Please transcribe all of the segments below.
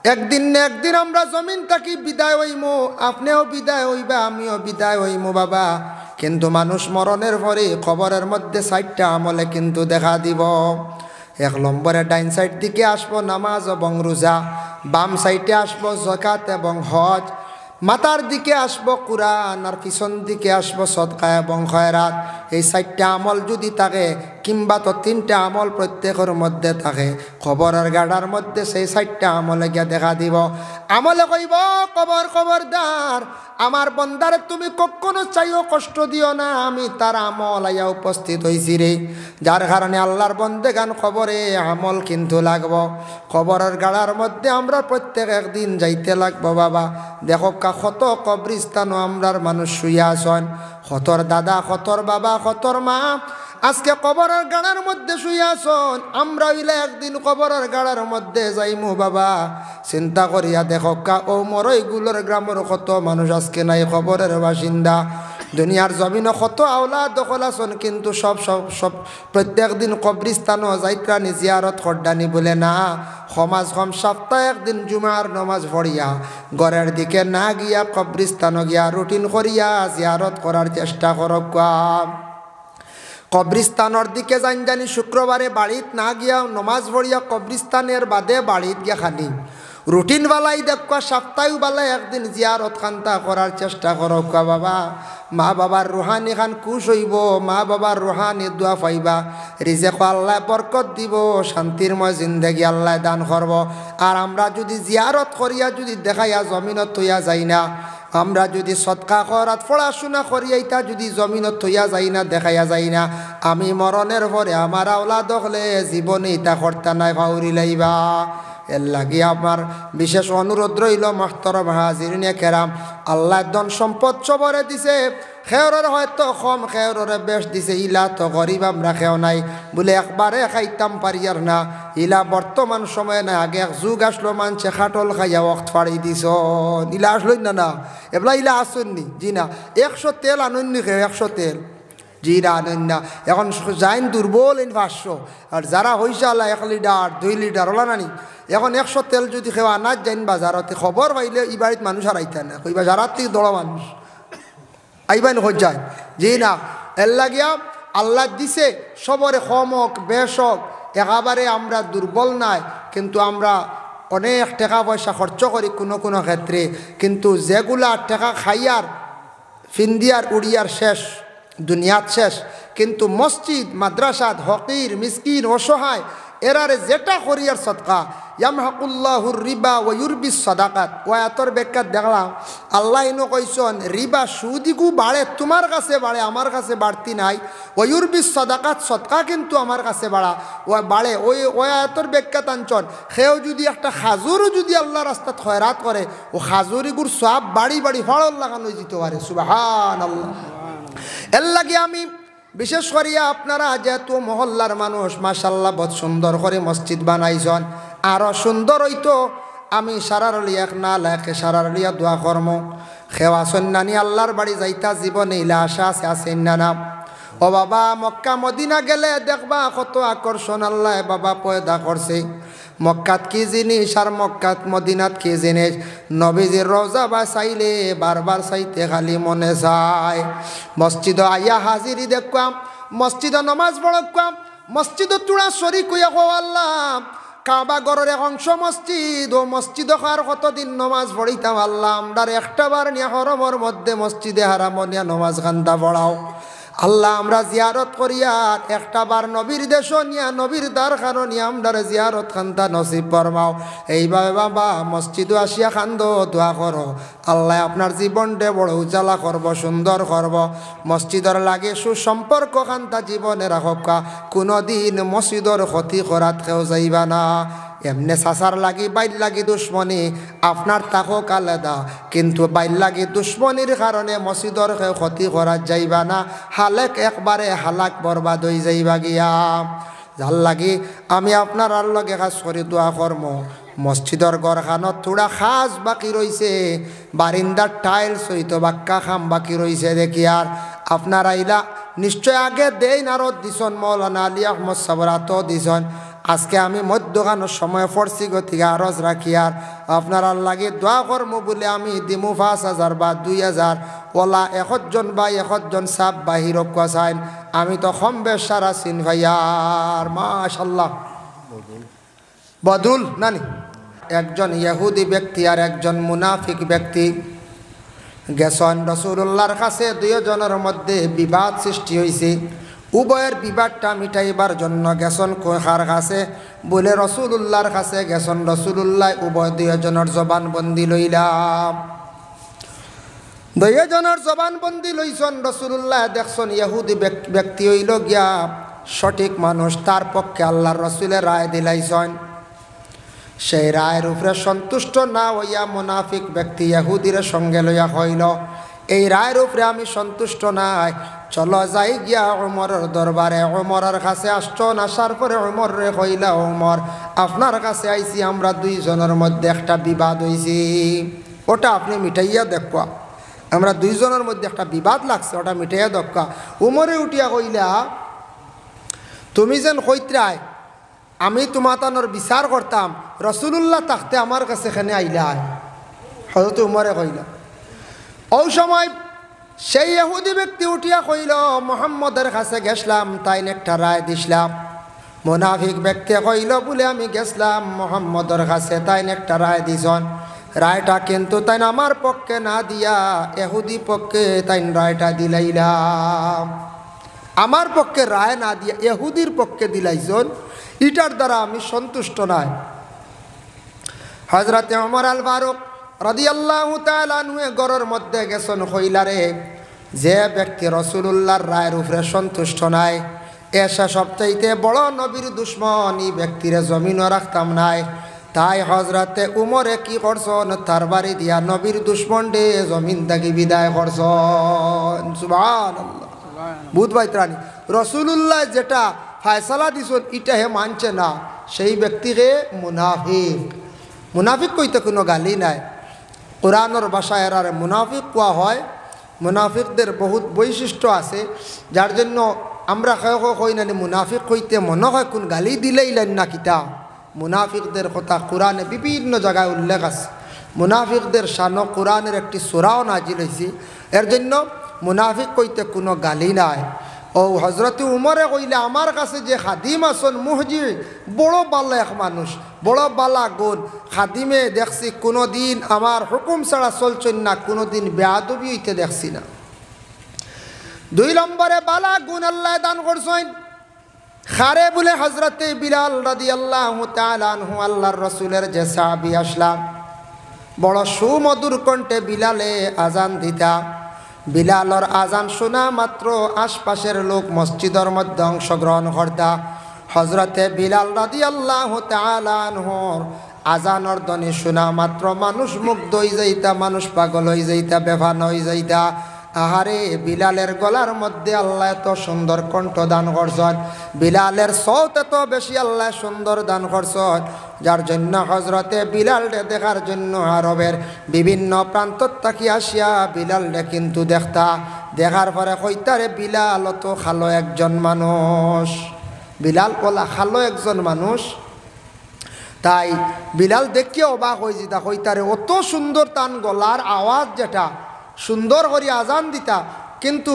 একদিন না একদিন আমরা জমিন থাকি বিদায় হইমু, আপনিও বিদায় হইবা, আমিও বিদায় হইমু বাবা। কিন্তু মানুষ মরণের পরে কবরের মধ্যে 4টা আমলে কিন্তু দেখা দিব। 1 নম্বরে ডাইন সাইড দিকে আসবো নামাজ এবং রোজা, বাম সাইডে আসবো যাকাত এবং হজ, মাথার দিকে আসবো কুরআন, আর পিছন দিকে আসবো সদকা এবং খয়রাত। এই 4টা আমল যদি থাকে, কিংবা তো 3টা আমল প্রত্যেকের মধ্যে থাকে, কবরের গাড়ার মধ্যে সেই 4টা আমলে গিয়া দেখা দিব। আমলে কইব কবর খবরদার, আমার বন্দারে তুমি কখনো চাইও কষ্ট দিও না, আমি তার আমল আইয়া উপস্থিত হইছি রে। যার কারণে আল্লাহর বন্দেগান খবরে আমল কিন্তু লাগবো। কবরের গাড়ার মধ্যে আমরা প্রত্যেক একদিন যাইতে লাগবো বাবা। দেখো কত কবরিস্তানও আমরার মানুষ শুইয়া আছেন, কতর দাদা, কতর বাবা, কতর মা আজকে কবরের গাড়ার মধ্যে শুইয়া আছেন। আমরা হইলে একদিন কবরের গাড়ার মধ্যে যাইমু বাবা। চিন্তা করিয়া দেখো ও মরইগুলোর গ্রামের কত মানুষ আজকে নাই কবরের বাসিন্দা। দুনিয়ার জমিনও কত আওলাদ দখল আছেন, কিন্তু সব প্রত্যেক দিন কবরিস্তানও যাইত্রানি জিয়ারত করডানি বলে না। সমাজ কম সপ্তাহে একদিন জুমার নমাজ পড়িয়া ঘরের দিকে না গিয়া কবরিস্তানও গিয়া রুটিন করিয়া জিয়ারত করার চেষ্টা করক। কবরিস্তানের দিকে জানি শুক্রবারে বাড়িত না গিয়া নমাজ পড়িয়া কবরিস্তানের বাদে বাড়িত গিয়া খানি রুটিন বালাই দেখবা, সপ্তাহে বালাই একদিন জিয়ারত খান্তা করার চেষ্টা করক বাবা। মা বাবার রুহানি খান খুশ হইব, মা বাবার রুহানি দোয়া পাইবা, রিজেক আল্লাহ বরকত দিব, শান্তিরময় জিন্দেগি আল্লাহ দান করব। আর আমরা যদি জিয়ারত করিয়া যদি দেখাইয়া জমিনত তৈয়া যাই না, আমরা যদি সদকা করাত পড়াশোনা করিয়া ইটা যদি জমিনত তৈয়া যাই না, দেখাইয়া যাই না, আমি মরণের পরে আমার আওলাদ হলে জীবনে ইটা করতে নাই ভাউরি লাইবা। এর লাগি আমার বিশেষ অনুরোধ রইল মহতরম হাজিরিনে কেরাম, আল্লাহ ধন সম্পদ সবরে দিছে, খেয়রের হয়তো কম, খেয়রের বেশ দিছে, ইলা তো গরিব আমরা খেও নাই বলে একবারে খাইতাম পারিয়ার না। ইলা বর্তমান সময়ে না, আগে এক যুগ আসলো মানছে খাটল খাইয়া ওয়াক্ত ফাড়ি দিস, ইলা আসলোই না না এবলা ইলা আসুননি জি না। 100 তেল আনন্নি খেয়ে 100 তেল জি না আনেন না। এখন যাইন দুর্বল 500, আর যারা হইসা আল্লাহ 1 লিটার 2 লিটার ওলা নানি, এখন 100 তেল যদি খেওয়া না যাইন বাজারতে, খবর পাইলে এই বাড়িত মানুষ আর আইতা না, কই বাজারার থেকে দড়া মানুষ আইবান হয়ে যায় জি না। এর লাগিয়া আল্লাহ দিছে সবরে কমক বেশক, একেবারে আমরা দুর্বল নাই, কিন্তু আমরা অনেক টাকা পয়সা খরচ করি কোনো কোনো ক্ষেত্রে, কিন্তু যেগুলা টাকা খাইয়ার ফিন্দিয়ার উড়িয়ার শেষ, দুনিয়াত শেষ, কিন্তু মসজিদ মাদ্রাসাত হকির মিসকিন অসহায় এরারে যেটা করিয়ার সদকা, ইয়ামহাকুল্লাহুর রিবা ওয়া ইউরবিস সাদাকাত। ও এতর ব্যাখ্যাত দেখলাম আল্লাহ ইনো কইসন রিবা সুদিগু বাড়ে, তোমার কাছে বাড়ে, আমার কাছে বাড়তি নাই। ওয়া ইউরবিস সাদাকাত, সদকা কিন্তু আমার কাছে বাড়া ও বাড়ে। ওই এতর ব্যাখ্যাত আনছন সেও যদি একটা খাজুরও যদি আল্লাহ রাস্তাত খয়রাত করে, ও খাজুরিগুর সব বাড়ি বাড়ি ফড়ল লাগানো যেতে পারে। সুবহানাল্লাহ। এর লাগে আমি বিশেষ করিয়া আপনারা যেহেতু মহল্লার মানুষ মাশাল্লাহ বহুত সুন্দর করে মসজিদ বানাইছেন, আরও সুন্দর হইতো আমি সারারলিয়া না লাগে সারারলিয়া দোয়া কর্ম খেওয়া সন্ন্যানি আল্লাহর বাড়ি যাইতা জীবনে ইলা আশা আছে আছেন না না। ও বাবা মক্কা মদিনা গেলে দেখবা কত আকর্ষণ আল্লাহ বাবা পয়দা করছে। মক্কাত কি জিনিস আর মক্কাত মদিনাত কি জিনিস, নবীজির রওজা বা চাইলে বারবার চাইতে খালি মনে চায়। মসজিদ আইয়া হাজিরি দেখবাম, মসজিদ নমাজ পড়কাম, মসজিদ তুড়া শরীক হইয়া কো আল্লাহ কাবা ঘরের এক অংশ মসজিদ, ও মসজিদ আর কতদিন নমাজ পড়িতাম আল্লাহ, আমরার একটা বার নিয়া হরমর মধ্যে মসজিদে হারাম নিয়া নমাজ খান্দা পড়াও আল্লাহ। আমরা জিয়ারত করিয়া একটা বার নবীর দেশ নিয়া নবীর দ্বারখানো নিয়ে আমরা জিয়ারত খান্তা নসিব ফরমাও। এইভাবে বাবা মসজিদও আসিয়া খান্দ দোয়া করো, আল্লাহ আপনার জীবনটা বড় উজালা করব, সুন্দর করব। মসজিদর লাগে সুসম্পর্ক খান্তা জীবনে রাখা, কোনো দিন মসজিদর ক্ষতি করাত কেউ যাইবা না। এমনি সাসার লাগি বাইর লাগি দুশ্মনী আপনার তাকক আলাদা, কিন্তু বাইর লাগি দুশ্মনির কারণে মসজিদর ক্ষতি করা যাইবা না, হালেক একবারে হালাক বরবাদ হয়ে যাইবা গিয়া। যার লাগি আমি আপনার আর লগে কাজ করি দোয়া কর্ম, মসজিদর ঘরখানত থোড়া খাস বাকি রয়েছে, বারিন্দার টাইলস হইতো বাক্কা খাম বাকি রয়েছে দেখি। আর আপনার আইলা নিশ্চয় আগে দেই নারদ দিছন, মৌলানা আলী আহমদ সাবরাত দিছন, আজকে আমি মধ্যখানোর সময় পড়ছি গতিকে আরজ রাখি আর আপনার লাগে দোয়া করবো বলে আমি দিমু 5,000 বা 2,000 ওলা 1 জন বা 1 জন সাপ বাহির চাইন আমি তো কম বেশ সারা চিন ভাইয়ার মাশাল্লাহ বদুল নানি একজন ইহুদি ব্যক্তি আর একজন মুনাফিক ব্যক্তি গেছেন রাসূলুল্লাহর কাছে। 2 জনের মধ্যে বিবাদ সৃষ্টি হয়েছে। উভয়ের বিবাদটা মিটাইবার জন্য গেছেন কার কাছে বলে রাসূলুল্লাহর কাছে গেছেন। রাসূলুল্লাহ উভয় 2 জনের জবানবন্দি লইলাম। 2 জনের জবানবন্দি লইছেন। রাসূলুল্লাহ দেখছেন ইহুদি ব্যক্তি হইল গিয়া সঠিক মানুষ, তার পক্ষে আল্লাহর রাসূলের রায় দিলাইছেন। সেই রায়ের উপরে সন্তুষ্ট না হইয়া মুনাফিক ব্যক্তি ইহুদির সঙ্গে লইয়া হইল, এই রায়ের উপরে আমি সন্তুষ্ট নাই, চলো যাই গিয়া ওমরের দরবারে। ওমরের কাছে আসছেন। আসার পরে ওমর রে কইলা, ওমর আপনার কাছে আইছি, আমরা 2 জনের মধ্যে একটা বিবাদ হয়েছি, ওটা আপনি মিটাইয়া দেখবা। আমরা 2 জনের মধ্যে একটা বিবাদ লাগছে, ওটা মিটাইয়া দেখা। ওমরে উঠিয়া কইলা, তুমি যেন কইত্রায় আমি তোমাতানোর বিচার করতাম, রাসূলুল্লাহ থাকতে আমার কাছে এখানে আইলা। হযরত উমরে কইলা। ওই সময় সেই ইহুদি ব্যক্তি উঠিয়া কইল, মুহাম্মদের কাছে গেছলাম, তাই একটা রায় দিছিলাম। মুনাফিক ব্যক্তি কইল, বলে আমি গেছলাম মুহাম্মদের কাছে, তাই একটা রায় দিছন। রায়টা কিন্তু তাই আমার পক্ষে না দিয়া ইহুদি পক্ষে তাই রায়টা দিলাইলাম। আমার পক্ষে রায় না দিয়া ইহুদির পক্ষে দিলাইছন, এটার দ্বারা আমি সন্তুষ্ট নাই। হযরতে ওমর আল ফারুক রাদিয়াল্লাহু তাআলা আনহু ঘরের মধ্যে গেছেন। কইলারে, যে ব্যক্তি রাসূলুল্লাহর রায়ের উপরে সন্তুষ্ট নাই, এসা সবচাইতে বড় নবীর দুশ্মন, এই ব্যক্তিরে জমিনও রাখতাম নাই। তাই হযরতে উমরে কি করছেন, তার বাড়ি দিয়া নবীর দুশ্মন ডে জমিন থেকে বিদায় করছেন। সুবহানাল্লাহ। বুধ বাইত্রানি রাসূলুল্লাহ যেটা ফয়সালা দিছেন এটা হে মানছে না, সেই ব্যক্তিকে মুনাফিক। মুনাফিক কইতে কোনো গালি নাই। কোরআনের ভাষায় এরারে মুনাফিক কোয়া হয়। মুনাফিকদের বহুত বৈশিষ্ট্য আছে, যার জন্য আমরা কই না মুনাফিক কইতে মনে হয় কোন গালি দিলেই লাইন না কিতা। মুনাফিকদের কথা কোরআনে বিভিন্ন জায়গায় উল্লেখ আছে। মুনাফিকদের শান কোরআনের একটি সূরাও নাজিল হয়েছে। এর জন্য মুনাফিক কইতে কোনো গালি নাই। ও হযরত উমরে কইলে, আমার কাছে যে খাদিম আসন মুহজি, বড় বালা এক মানুষ, বড় বালা গুণ। খাদিমে দেখছি কোনো দিন আমার হুকুম ছাড়া চলছেন না, কোনো দিন বেয়াদবি হইতে দেখছি না। 2 নম্বরে বালা গুণ আল্লাহ দান করছেন। খারে বলে হযরতে বিলাল রাদিয়াল্লাহু তাআলা আনহু আল্লাহর রাসূলের যে সাহাবী আসলাম, বড় সুমধুর কণ্ঠে বিলালে আজান দিতা। বিলালর আজান শোনা মাত্র আশপাশের লোক মসজিদের মধ্যে অংশগ্রহণ করতা। হযরতে বিলাল রাদিয়াল্লাহু তাআলা আনহুর আজানের ধ্বনি শোনা মাত্র মানুষ মুগ্ধ হয়ে যাইতা, মানুষ পাগল হয়ে যাইতা, বেভান হয়ে যাইতা। আহারে, বিলালের গলার মধ্যে আল্লাহ এত সুন্দর কণ্ঠ দান করছেন, বিলালের সৌত এত বেশি আল্লাহ সুন্দর দান করছেন, যার জন্য হযরতে বিলালকে দেখার জন্য আরবের বিভিন্ন প্রান্ত থাকি আসিয়া বিলালকে কিন্তু দেখতা। দেখার পরে কইতারে, বিলাল তো খালো একজন মানুষ। বিলাল বলা খালো একজন মানুষ। তাই বিলাল দেখিয়ে অবাক হয়ে যেতা, কইতারে অত সুন্দর তান গলার আওয়াজ, যেটা সুন্দর করে আজান দিতা, কিন্তু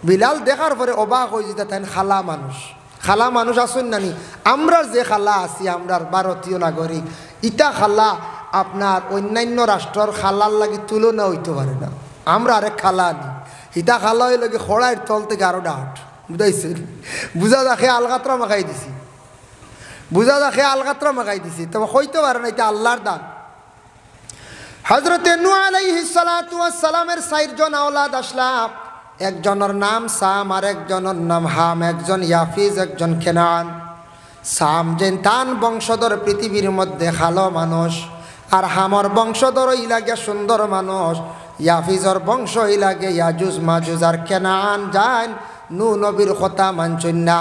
বিলাল দেখার পরে অবাক হয়ে যেতা, তাই খালা মানুষ। খালা মানুষ আসুন নানি, আমরা যে খালা আছি, আমরা ভারতীয় নাগরিক, ইটা খালা আপনার অন্যান্য রাষ্ট্রের খালার লাগে তুলনা হইতে পারে না। আমরা আরেক খালা আনি, ইটা খালা হইল কি খড়াইয়ের তল থেকে আরো ডাট, বুঝাইছে? বুঝা দেখে আলগাত্রা মাখাই দিছি, বুঝা দেখে আলগাত্রা মাখাই দিছি, তবে হইতে পারে না, এটা আল্লাহর দান। হযরতে নূহ আলাইহিস সালাতু ওয়াস সালামের 4 জন আওলাদ আসলাম। একজনের নাম সাম, আর একজনের নাম হাম, একজন ইয়াফিজ, একজন কেনান। সাম যে তান বংশধর পৃথিবীর মধ্যে ভালো মানুষ, আর হামর বংশধর ইলাগে সুন্দর মানুষ, ইয়াফিজর বংশ ইলাগে ইয়াজুজ মাজুজ, আর কেনান যান নূহ নবীর কথা মানছেন না,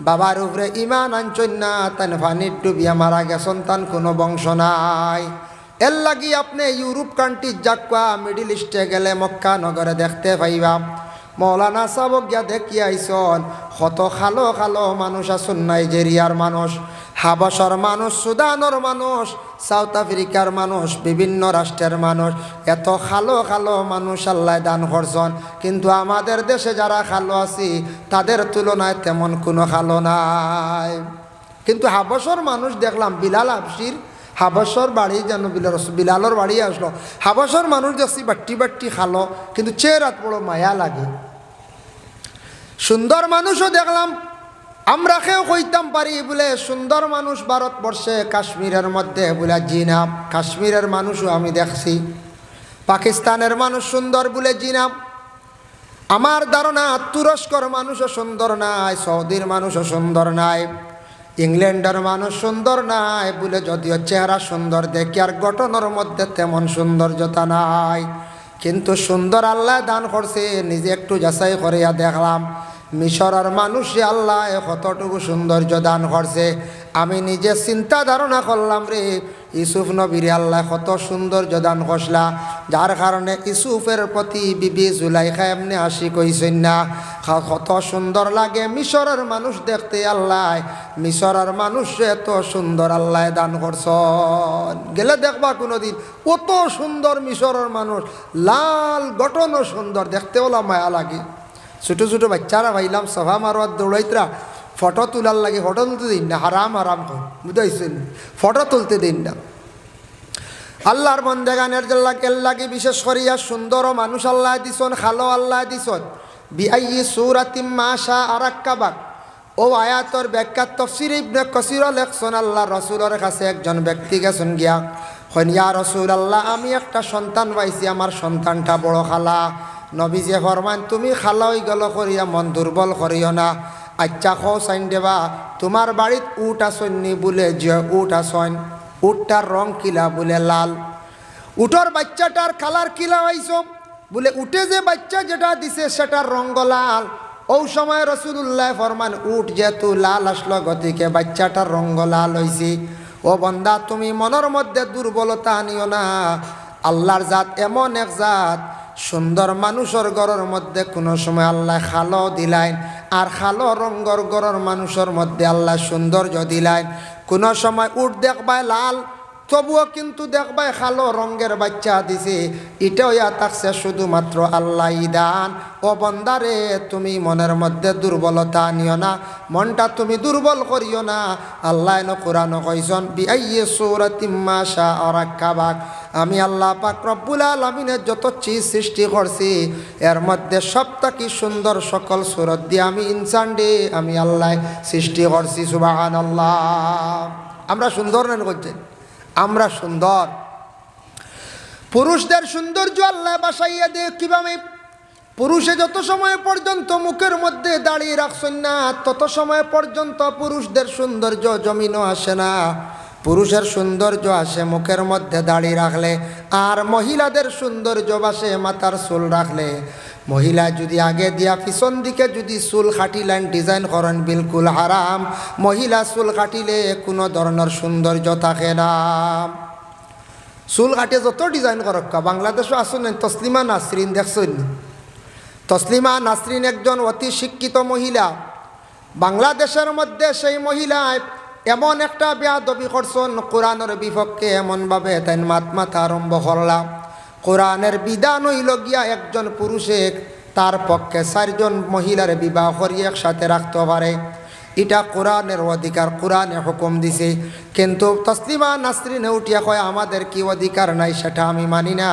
বাবার উপরে ইমান আনছেন না, তান পানির ডুবিয়া মারা গেছেন, তান কোনো বংশ নাই। এর লাগি আপনি ইউরোপ কান্ট্রি যাকুয়া, মিডিল ইস্টে গেলে মক্কা নগরে দেখতে পাইবা মৌলানা সাবক গিয়া দেখি আইসন কত খালো খালো মানুষ আসুন, নাইজেরিয়ার মানুষ, হাবশর মানুষ, সুদানের মানুষ, সাউথ আফ্রিকার মানুষ, বিভিন্ন রাষ্ট্রের মানুষ, এত খালো খালো মানুষ আল্লাহ দান করছেন। কিন্তু আমাদের দেশে যারা খালো আছি তাদের তুলনায় তেমন কোনো খালো নাই। কিন্তু হাবশর মানুষ দেখলাম, বিলাল হাবশির হাবশর বাড়ি যেন বিলালর বাড়ি আসলো, হাবশর মানুষ দেখছি বাট্টি বাট্টি খালো, কিন্তু চেহারাত বড় মায়া লাগে। সুন্দর মানুষও দেখলাম, আমরা কেউ কইতাম পারি বলে সুন্দর মানুষ ভারতবর্ষে কাশ্মীরের মধ্যে বলে জিনাব, কাশ্মীরের মানুষও আমি দেখছি। পাকিস্তানের মানুষ সুন্দর বলে জিনাব। আমার ধারণা তুরস্কর মানুষও সুন্দর নাই, সৌদির মানুষও সুন্দর নাই, ইংল্যান্ডের মানুষ সুন্দর নাই বলে যদিও চেহারা সুন্দর দেখি আর গঠনের মধ্যে তেমন সৌন্দর্যতা নাই। কিন্তু সুন্দর আল্লাহ দান করছে, নিজে একটু যাচাই করিয়া দেখলাম মিশরের মানুষে আল্লাহ কতটুকু সৌন্দর্য দান করছে। আমি নিজে চিন্তা ধারণা করলাম রে, ইউসুফ নবীরে আল্লাহ কত সৌন্দর্য দান করলা, যার কারণে ইউসুফের প্রতি বিবি জুলাইখা এমনি আশিক হইছেন না। কত সুন্দর লাগে মিশরের মানুষ দেখতে, আল্লাহ মিশরের মানুষ এত সুন্দর আল্লাহ দান করছেন। গেলে দেখবা কোনোদিন কত সুন্দর মিশরের মানুষ, লাল গঠনও সুন্দর, দেখতে ওলা মায়া লাগে। ছোটো ছোটো বাচ্চারা ভাইলাম সভা মারোয়ার দৌড়াইতরা ফটো তোলার লাগে, ফটো তুলতে দিন না, হারাম হারাম কর, বুঝাইছেন, ফটো তুলতে দিন না। আল্লাহর বন্দেগানের এর লাগে বিশেষ করিয়া সুন্দর মানুষ আল্লাহ দিছন, খালো আল্লাহ দিছন। বিআইয়ি সূরাতিম মা শাআ রাক্কাবাক, ও আয়াতর ব্যাখ্যা তাফসীর ইবনে কাসীর লেখছেন, আল্লাহ রাসূলের কাছে একজন ব্যক্তি গেছেন গিয়া কইন, ইয়া রাসূলুল্লাহ আমি একটা সন্তান পাইছি, আমার সন্তানটা বড় খালা। নবীজি ফরমান, তুমি খালা হই গেল করিয়া মন দুর্বল করিও না। আচ্ছা খো সাইন দেবা, তোমার বাড়িত উট আসননি বলে, যে উট আসন, উটটার রং কিলা বলে লাল, উটর বাচ্চাটার কালার কিলা হইছ বলে, উটে যে বাচ্চা যেটা দিছে সেটার রঙ লাল। ও সময় রাসূলুল্লাহ ফরমান, উট যেহেতু লাল আসলো গতিকে বাচ্চাটার রঙ লাল হইছে। ও বান্দা তুমি মনের মধ্যে দুর্বলতা আনিও না, আল্লাহর জাত এমন এক জাত, সুন্দর মানুষের ঘরের মধ্যে কোনো সময় আল্লাহ খালো দিলাইন, আর খালো রঙ্গর ঘরের মানুষের মধ্যে আল্লাহ সৌন্দর্য দিলাইন। কোনো সময় উট দেখবাই লাল, তবুও কিন্তু দেখবাই খালো রঙের বাচ্চা দিছে, এটাও ইয়া থাকছে শুধুমাত্র আল্লাহ দান। ও বন্দারে তুমি মনের মধ্যে দুর্বলতা নিও না, মনটা তুমি দুর্বল করিও না। আল্লাহ কোরআন কইছেন, বিআইয়ি সূরাতিম মা শাআ রাক্কাবাক, আমি আল্লাহ পাক রব্বুল আলামিনের যত চিজ সৃষ্টি করছি এর মধ্যে সবথেকে সুন্দর সকল সূরত দিয়ে আমি ইনসান ডে আমি আল্লাহ সৃষ্টি করছি। সুবহানাল্লাহ। আমরা সুন্দর না করছেন, আমরা সুন্দর। পুরুষদের সৌন্দর্য আল্লাহ বাসাইয়া দেয় কিভাবে? পুরুষে যত সময় পর্যন্ত মুখের মধ্যে দাঁড়িয়ে রাখছেন না, তত সময় পর্যন্ত পুরুষদের সৌন্দর্য জমিনও আসে না। পুরুষের সৌন্দর্য আসে মুখের মধ্যে দাঁড়িয়ে রাখলে, আর মহিলাদের সৌন্দর্য বাসে মাথার চুল রাখলে। মহিলা যদি আগে দিয়া পিছন দিকে যদি চুল কাটিলেন ডিজাইন করেন, বিলকুল হারাম। মহিলা চুল কাটিলে কোনো ধরনের সৌন্দর্য থাকে না। চুল কাটিয়ে যত ডিজাইন করক, বাংলাদেশও আসুন তসলিমা নাসরিন দেখছেন, তসলিমা নাসরিন একজন অতি শিক্ষিত মহিলা। বাংলাদেশের মধ্যে সেই মহিলায় এমন একটা বেয়াদবি করছেন কোরআনের বিপক্ষে, এমনভাবে তাই মাথা আরম্ভ করলাম। কোরআনের বিধান হইল গিয়া একজন পুরুষে তার পক্ষে 4 জন মহিলার বিবাহ করিয়ে একসাথে রাখতে পারে, এটা কোরআনের অধিকার, কোরআনে হুকুম দিছে। কিন্তু তসলিমা নাসরিনে উঠিয়া কয় আমাদের কি অধিকার নাই, সেটা আমি মানি না।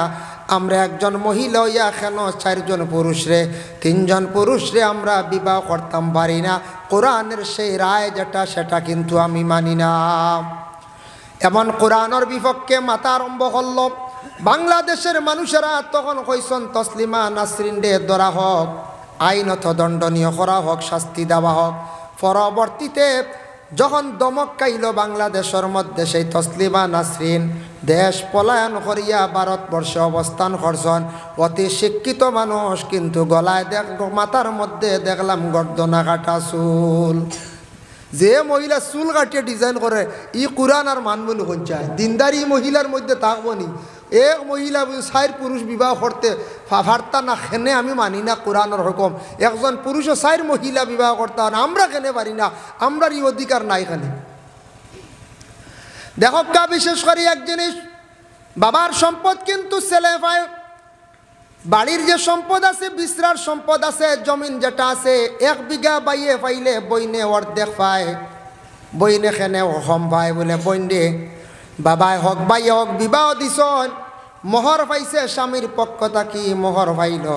আমরা একজন মহিলা হইয়া কেন 4 জন পুরুষরে 3 জন পুরুষরে আমরা বিবাহ করতাম পারি না? কোরআনের সেই রায় যেটা সেটা কিন্তু আমি মানি না। এমন কোরআনের বিপক্ষে মাথা আরম্ভ করল। বাংলাদেশের মানুষেরা তখন কইছেন তসলিমা নাসরিন রে ধরা হোক, আইনত দণ্ডনীয় করা হোক, শাস্তি দেওয়া হোক। পরবর্তীতে যখন দমক খাইল বাংলাদেশের মধ্যে, সেই তসলিমা নাসরিন দেশ পলায়ন করিয়া ভারতবর্ষে অবস্থান করছেন। অতি শিক্ষিত মানুষ, কিন্তু গলায় মাথার মধ্যে দেখলাম গর্দনা কাটা চুল। যে মহিলা চুল কাটিয়ে ডিজাইন করে, ই কোরআন আর মানবনি কোন চায়? দিনদারি মহিলার মধ্যে থাকবো নি? এক মহিলা 4 পুরুষ বিবাহ করতে ফাফারতা না খেনে আমি মানি না কোরআনের হুকুম একজন পুরুষ 4 মহিলা বিবাহ করতে হয় আমরা খেনে পারি না আমরার এই অধিকার নাই খালি দেখো কা বিশেষ করে এক জিনিস বাবার সম্পদ কিন্তু ছেলে পায় বাড়ির যে সম্পদ আছে বিশ্রার সম্পদ আছে জমিন যেটা আছে 1 বিঘা বাইয়ে পাইলে বইনে অর্ধেক পায় বইনে খেনে হম পায় বলে বইনে বাবাই হক বাইয়ে হক বিবাহ দিছন মোহর পাইছে স্বামীর পক্ষ থাকি মোহর পাইল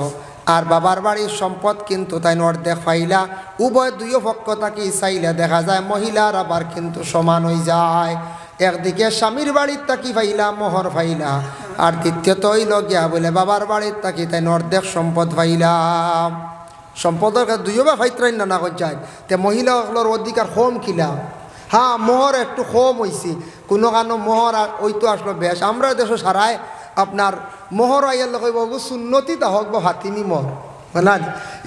আর বাবার বাড়ির সম্পদ কিন্তু তাই অর্ধেক পাইলা উভয় দুই পক্ষ থাকি চাইলে দেখা যায় মহিলার আবার কিন্তু সমান হয়ে যায় একদিকে স্বামীর বাড়ির তাকি পাইলা মোহর পাইলা আর দ্বিতীয়ত হইল গিয়া বলে বাবার বাড়ির তাকি তাই অর্ধেক সম্পদ পাইলাম সম্পদের দুইও বা ফাইত্রাই না যায় তে মহিলাগুলোর অধিকার কম কিলা হ্যাঁ মোহর একটু কম হয়েছে কোনো কারণ মোহর আর ওই তো আসলো বেশ আমরা দেশে সারায় আপনার মোহর আইয়ার লোক বাবু সুন্নতি তা হোক বা হাতিনি মোহর বুঝলেন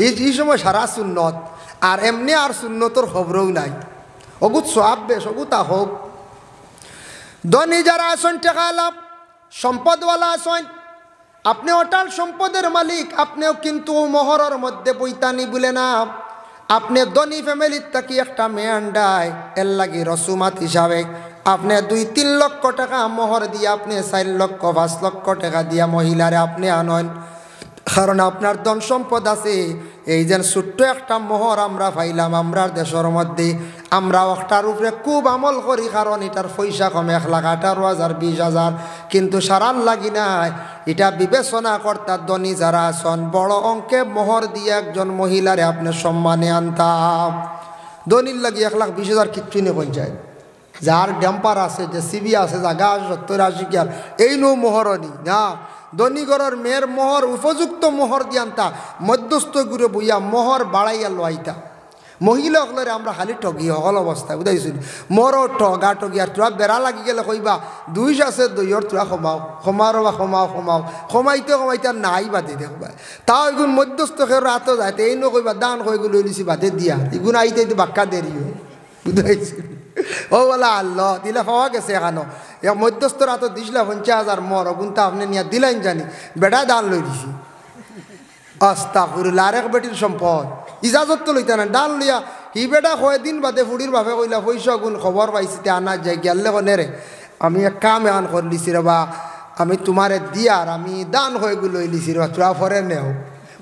এই সময় সারা সুন্নত আর এমনি আর সুন্নতর খবরও নাই অগুত সব বেশ অগুতা হোক ধনী যারা আসন টাকা লাভ সম্পদওয়ালা আসন আপনি অটাল সম্পদের মালিক আপনিও কিন্তু মোহরের মধ্যে বইতানি বলে না আপনি ধনী ফ্যামিলির থাকি একটা মেয়ে আন্ডায় এর লাগি রসুমাত হিসাবে আপনি 2-3 লক্ষ টাকা মোহর দিয়ে আপনি 4 লক্ষ 5 লক্ষ টাকা দিয়া মহিলারে আপনি আনন কারণ আপনার ধন সম্পদ আছে এই যে ছোট্ট একটা মোহর আমরা পাইলাম আমরার দেশের মধ্যে আমরা ওটার উপরে খুব আমল করি কারণ এটার পয়সা কম 1,18,000 20,000 কিন্তু সারার লাগি নাই এটা বিবেচনা কর্তা ধনী যারা আছেন বড় অঙ্কে মোহর দিয়ে একজন মহিলারে আপনি সম্মানে আনতাম ধনীর লাগি 1,20,000 কিচ্ছু নেই পঞ্চায়েত যার ড্যাম্পার আছে যে সিবি আছে জায়গা 70-80 কি আর এই নো মোহরনি না ধনীগড়ের মেয়ের মোহর উপযুক্ত মোহর দিয়ান্তা মধ্যস্থ গুরু বইয়া মোহর বাড়াইয়া লোয়াইতা মহিলাগুলোরে আমরা খালি ঠগি সকল অবস্থায় বুঝাইছি মোরও ঠগা ঠগি আর তোরা বেড়া লাগি গেলে কইবা 2 আছে 2 তোরা ক্ষমাও ক্ষমাইতে আর নাই বাদে দেখবা তাও এগুন মধ্যস্থ খেয়ে রাত যাইতে এই নকইবা দান কইগুলো লই লিছি বাদে দিয়া এগুন আইতে বাক্কা দেরি বুঝাইছি ও বলা আল্লাহ দিলে পাওয়া গেছে এখানো এক মধ্যস্থ রাত দিছিলা 50,000 মোর গুনতা আপনি নিয়ে দিলেন জানি বেটা দান লই দিছি আস্তাগফিরুল্লাহ আরেক বেটির সম্পদ ইজাজত তো লইতা না দান লইয়া হি বেটা কয়দিন বাদে ফুড়ির ভাবে কইলা পয়সা গুণ খবর পাইছি তে আনা যাই গেলে কনে রে আমি এক কাম এখন করে লিছি রে বা আমি তোমারে দিয়ার আমি দান হয়ে গুলো লই লিছি রে তোরা ফরে নেও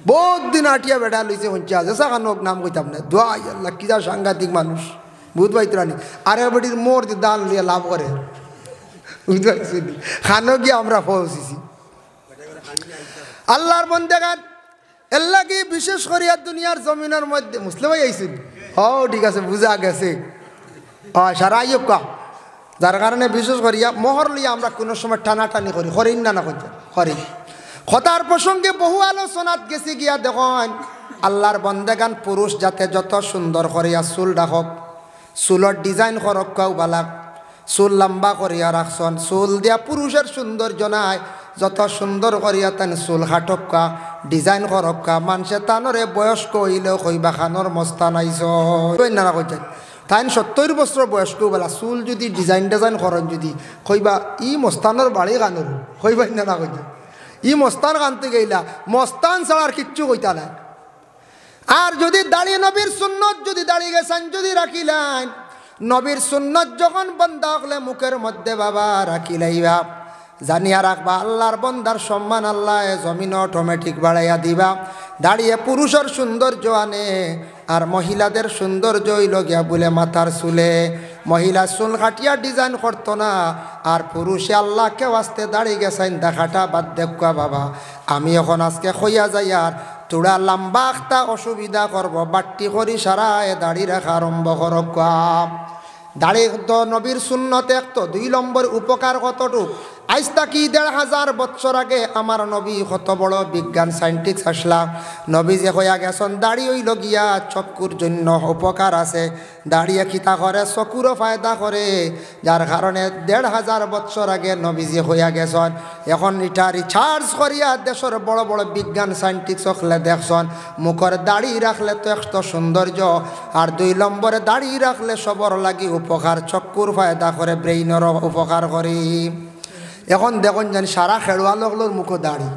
বহুত দিন আটিয়া বেটা লইছে 50,000 সাকানো নাম কইতাম না দোয়া আল্লাহ কি যা সাংঘাতিক মানুষ বুঝ পাইতরানি আরে বেটির মোর দান লিয়া লাভ করে বুঝতে পারছি খানো গিয়ে আমরা পৌঁছেছি আল্লাহর বন্দেগান এল্লা কি বিশেষ করিয়া দুনিয়ার জমিনের মধ্যে মুসলিম আইসুন ও ঠিক আছে বুঝা গেছে সারা আইব কা যার কারণে বিশেষ করিয়া মোহর লিয়া আমরা কোনো সময় টানাটানি করি হরিণ না করি কথার প্রসঙ্গে বহু আলোচনাত গেছি গিয়া দেখুন আল্লাহর বন্দেগান পুরুষ যাতে যত সুন্দর করিয়া চুল রাখক চুলর ডিজাইন করক কাউ বালাক চুল লম্বা করিয়া রাখছন চুল দিয়া পুরুষের সৌন্দর্য নাই যত সুন্দর করিয়া তান চুল হাটক্কা ডিজাইন করক্কা মানুষে তানরে বয়স্ক হইলেও কইবা খানোর মস্তান আইস না কইতেন তাই 70 বছর বয়স্ক বেলা চুল যদি ডিজাইন করেন যদি কইবা ই মস্তানোর বাড়ি গানোর কইবা না কইতেন ই মস্তান গানতে গেলা মস্তান ছাড়ার কিচ্ছু কইতা না আর যদি দাঁড়িয়ে নবীর সুন্নত যদি দাঁড়িয়ে গেছেন যদি রাখিলেন নবীর সুন্নত যখন বন্ধা হলে মুখের মধ্যে বাবা রাখিলাইবা জানিয়া রাখবা আল্লাহর বন্দার সম্মান আল্লাহ জমিন অটোমেটিক বাড়াইয়া দিবা দাঁড়িয়ে পুরুষের সৌন্দর্য আনে আর মহিলাদের সৌন্দর্য হইল গিয়া বলে মাথার চুলে মহিলা চুল কাটিয়া ডিজাইন করতো না আর পুরুষে আল্লাহকে আসতে দাঁড়িয়ে গেছেন দেখাটা বাদ দেখা বাবা আমি এখন আজকে খইয়া যাই আর তোরা লম্বা একটা অসুবিধা করব বাট্টি করি সারায় দাড়ি রাখা আরম্ভ করক দাড়ি তো নবীর সুন্নত এক তো 2 নম্বর উপকার কতটুক আজ তাকি 1,500 বছর আগে আমার নবী কত বড় বিজ্ঞান সায়েন্টিস্ট আসলা নবী যে হইয়া গেছেন দাড়ি হইল গিয়া চক্ষুর জন্য উপকার আছে দাড়িয়ে খিতা করে চকুরও ফায়দা করে যার কারণে 1,500 বছর আগে নবী যে হইয়া গেছেন এখন এটা রিসার্চ করিয়া দেশের বড় বড় বিজ্ঞান সায়েন্টিস্ট হলে দেখছেন মুখের দাড়ি রাখলে তো একটা সৌন্দর্য আর 2 নম্বরে দাড়ি রাখলে সবর লাগি উপকার চক্ষুর ফায়দা করে ব্রেইনেরও উপকার করে এখন দেখুন জানি সারা খেলোয়াড়গুলোর মুখে দাড়ি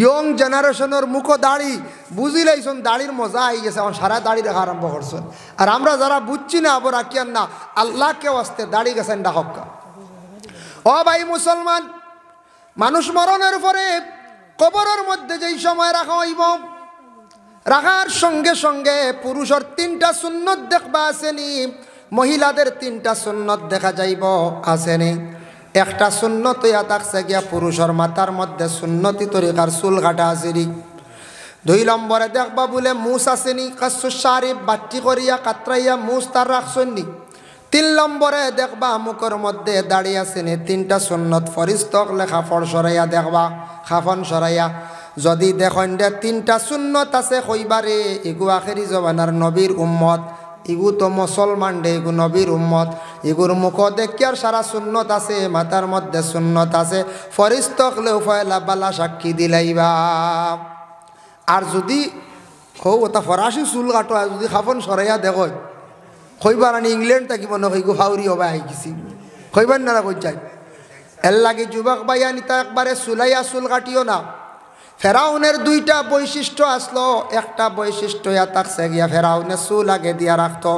ইয়ং জেনারেশনের মুখো দাড়ি বুঝিলাইছন, দাড়ির মজা আই গেছে, এখন সারা দাড়ি রাখা আরম্ভ করছেন। আর আমরা যারা বুঝছি না আবার রাখিয়ান না, আল্লাহকে আসতে দাড়ি গেছেন না হক্কা। ও ভাই মুসলমান, মানুষ মরণের পরে কবরের মধ্যে যেই সময় রাখা হইব, রাখার সঙ্গে সঙ্গে পুরুষের 3টা সুন্নত দেখবা আসেনি, মহিলাদের 3টা সুন্নত দেখা যাইব আসেনি। একটা সুন্নত ইয়া থাকছে গিয়া পুরুষের মাথার মধ্যে সুন্নতি তরিকার চুল কাটা আসেনি। 2 নম্বরে দেখবা বলে মুস আসেনি, কাসু শারিফ বাট্টি করিয়া কাতরাইয়া মুস তার রাখছনি। 3 নম্বরে দেখবা মুখের মধ্যে দাঁড়িয়ে আসেনি। 3টা সুন্নত ফরিস্তক লেখা ফর সরাইয়া দেখবা, খাফন সরাইয়া যদি দেখেন যে 3টা সুন্নত আছে কইবারে এগু আখেরি জবানার নবীর উম্মত, এগু তো মুসলমান ডে, এগু নবীর উম্মত, এগুর মুখ দেখিয়ার সারা সুন্নত আছে, মাথার মধ্যে সুন্নত আছে, ফরিস্তক লেও ফয়লা বালা সাক্ষী দিলাইবা। আর যদি ওটা ফরাসি চুল কাটো যদি খাফন সরাইয়া দেখো কইবার আনি ইংল্যান্ড থাকি মনে হয় হাউরি হবা আই গেছি, কইবার না কই যাই। এর লাগে যুবক ভাইয়া নিতা একবারে চুলাইয়া চুল কাটিও না। ফেরাউনের 2টা বৈশিষ্ট্য আসলো, একটা বৈশিষ্ট্য ইয়া থাকছে গিয়া ফেরাউনের চুল আগে দিয়া রাখতো,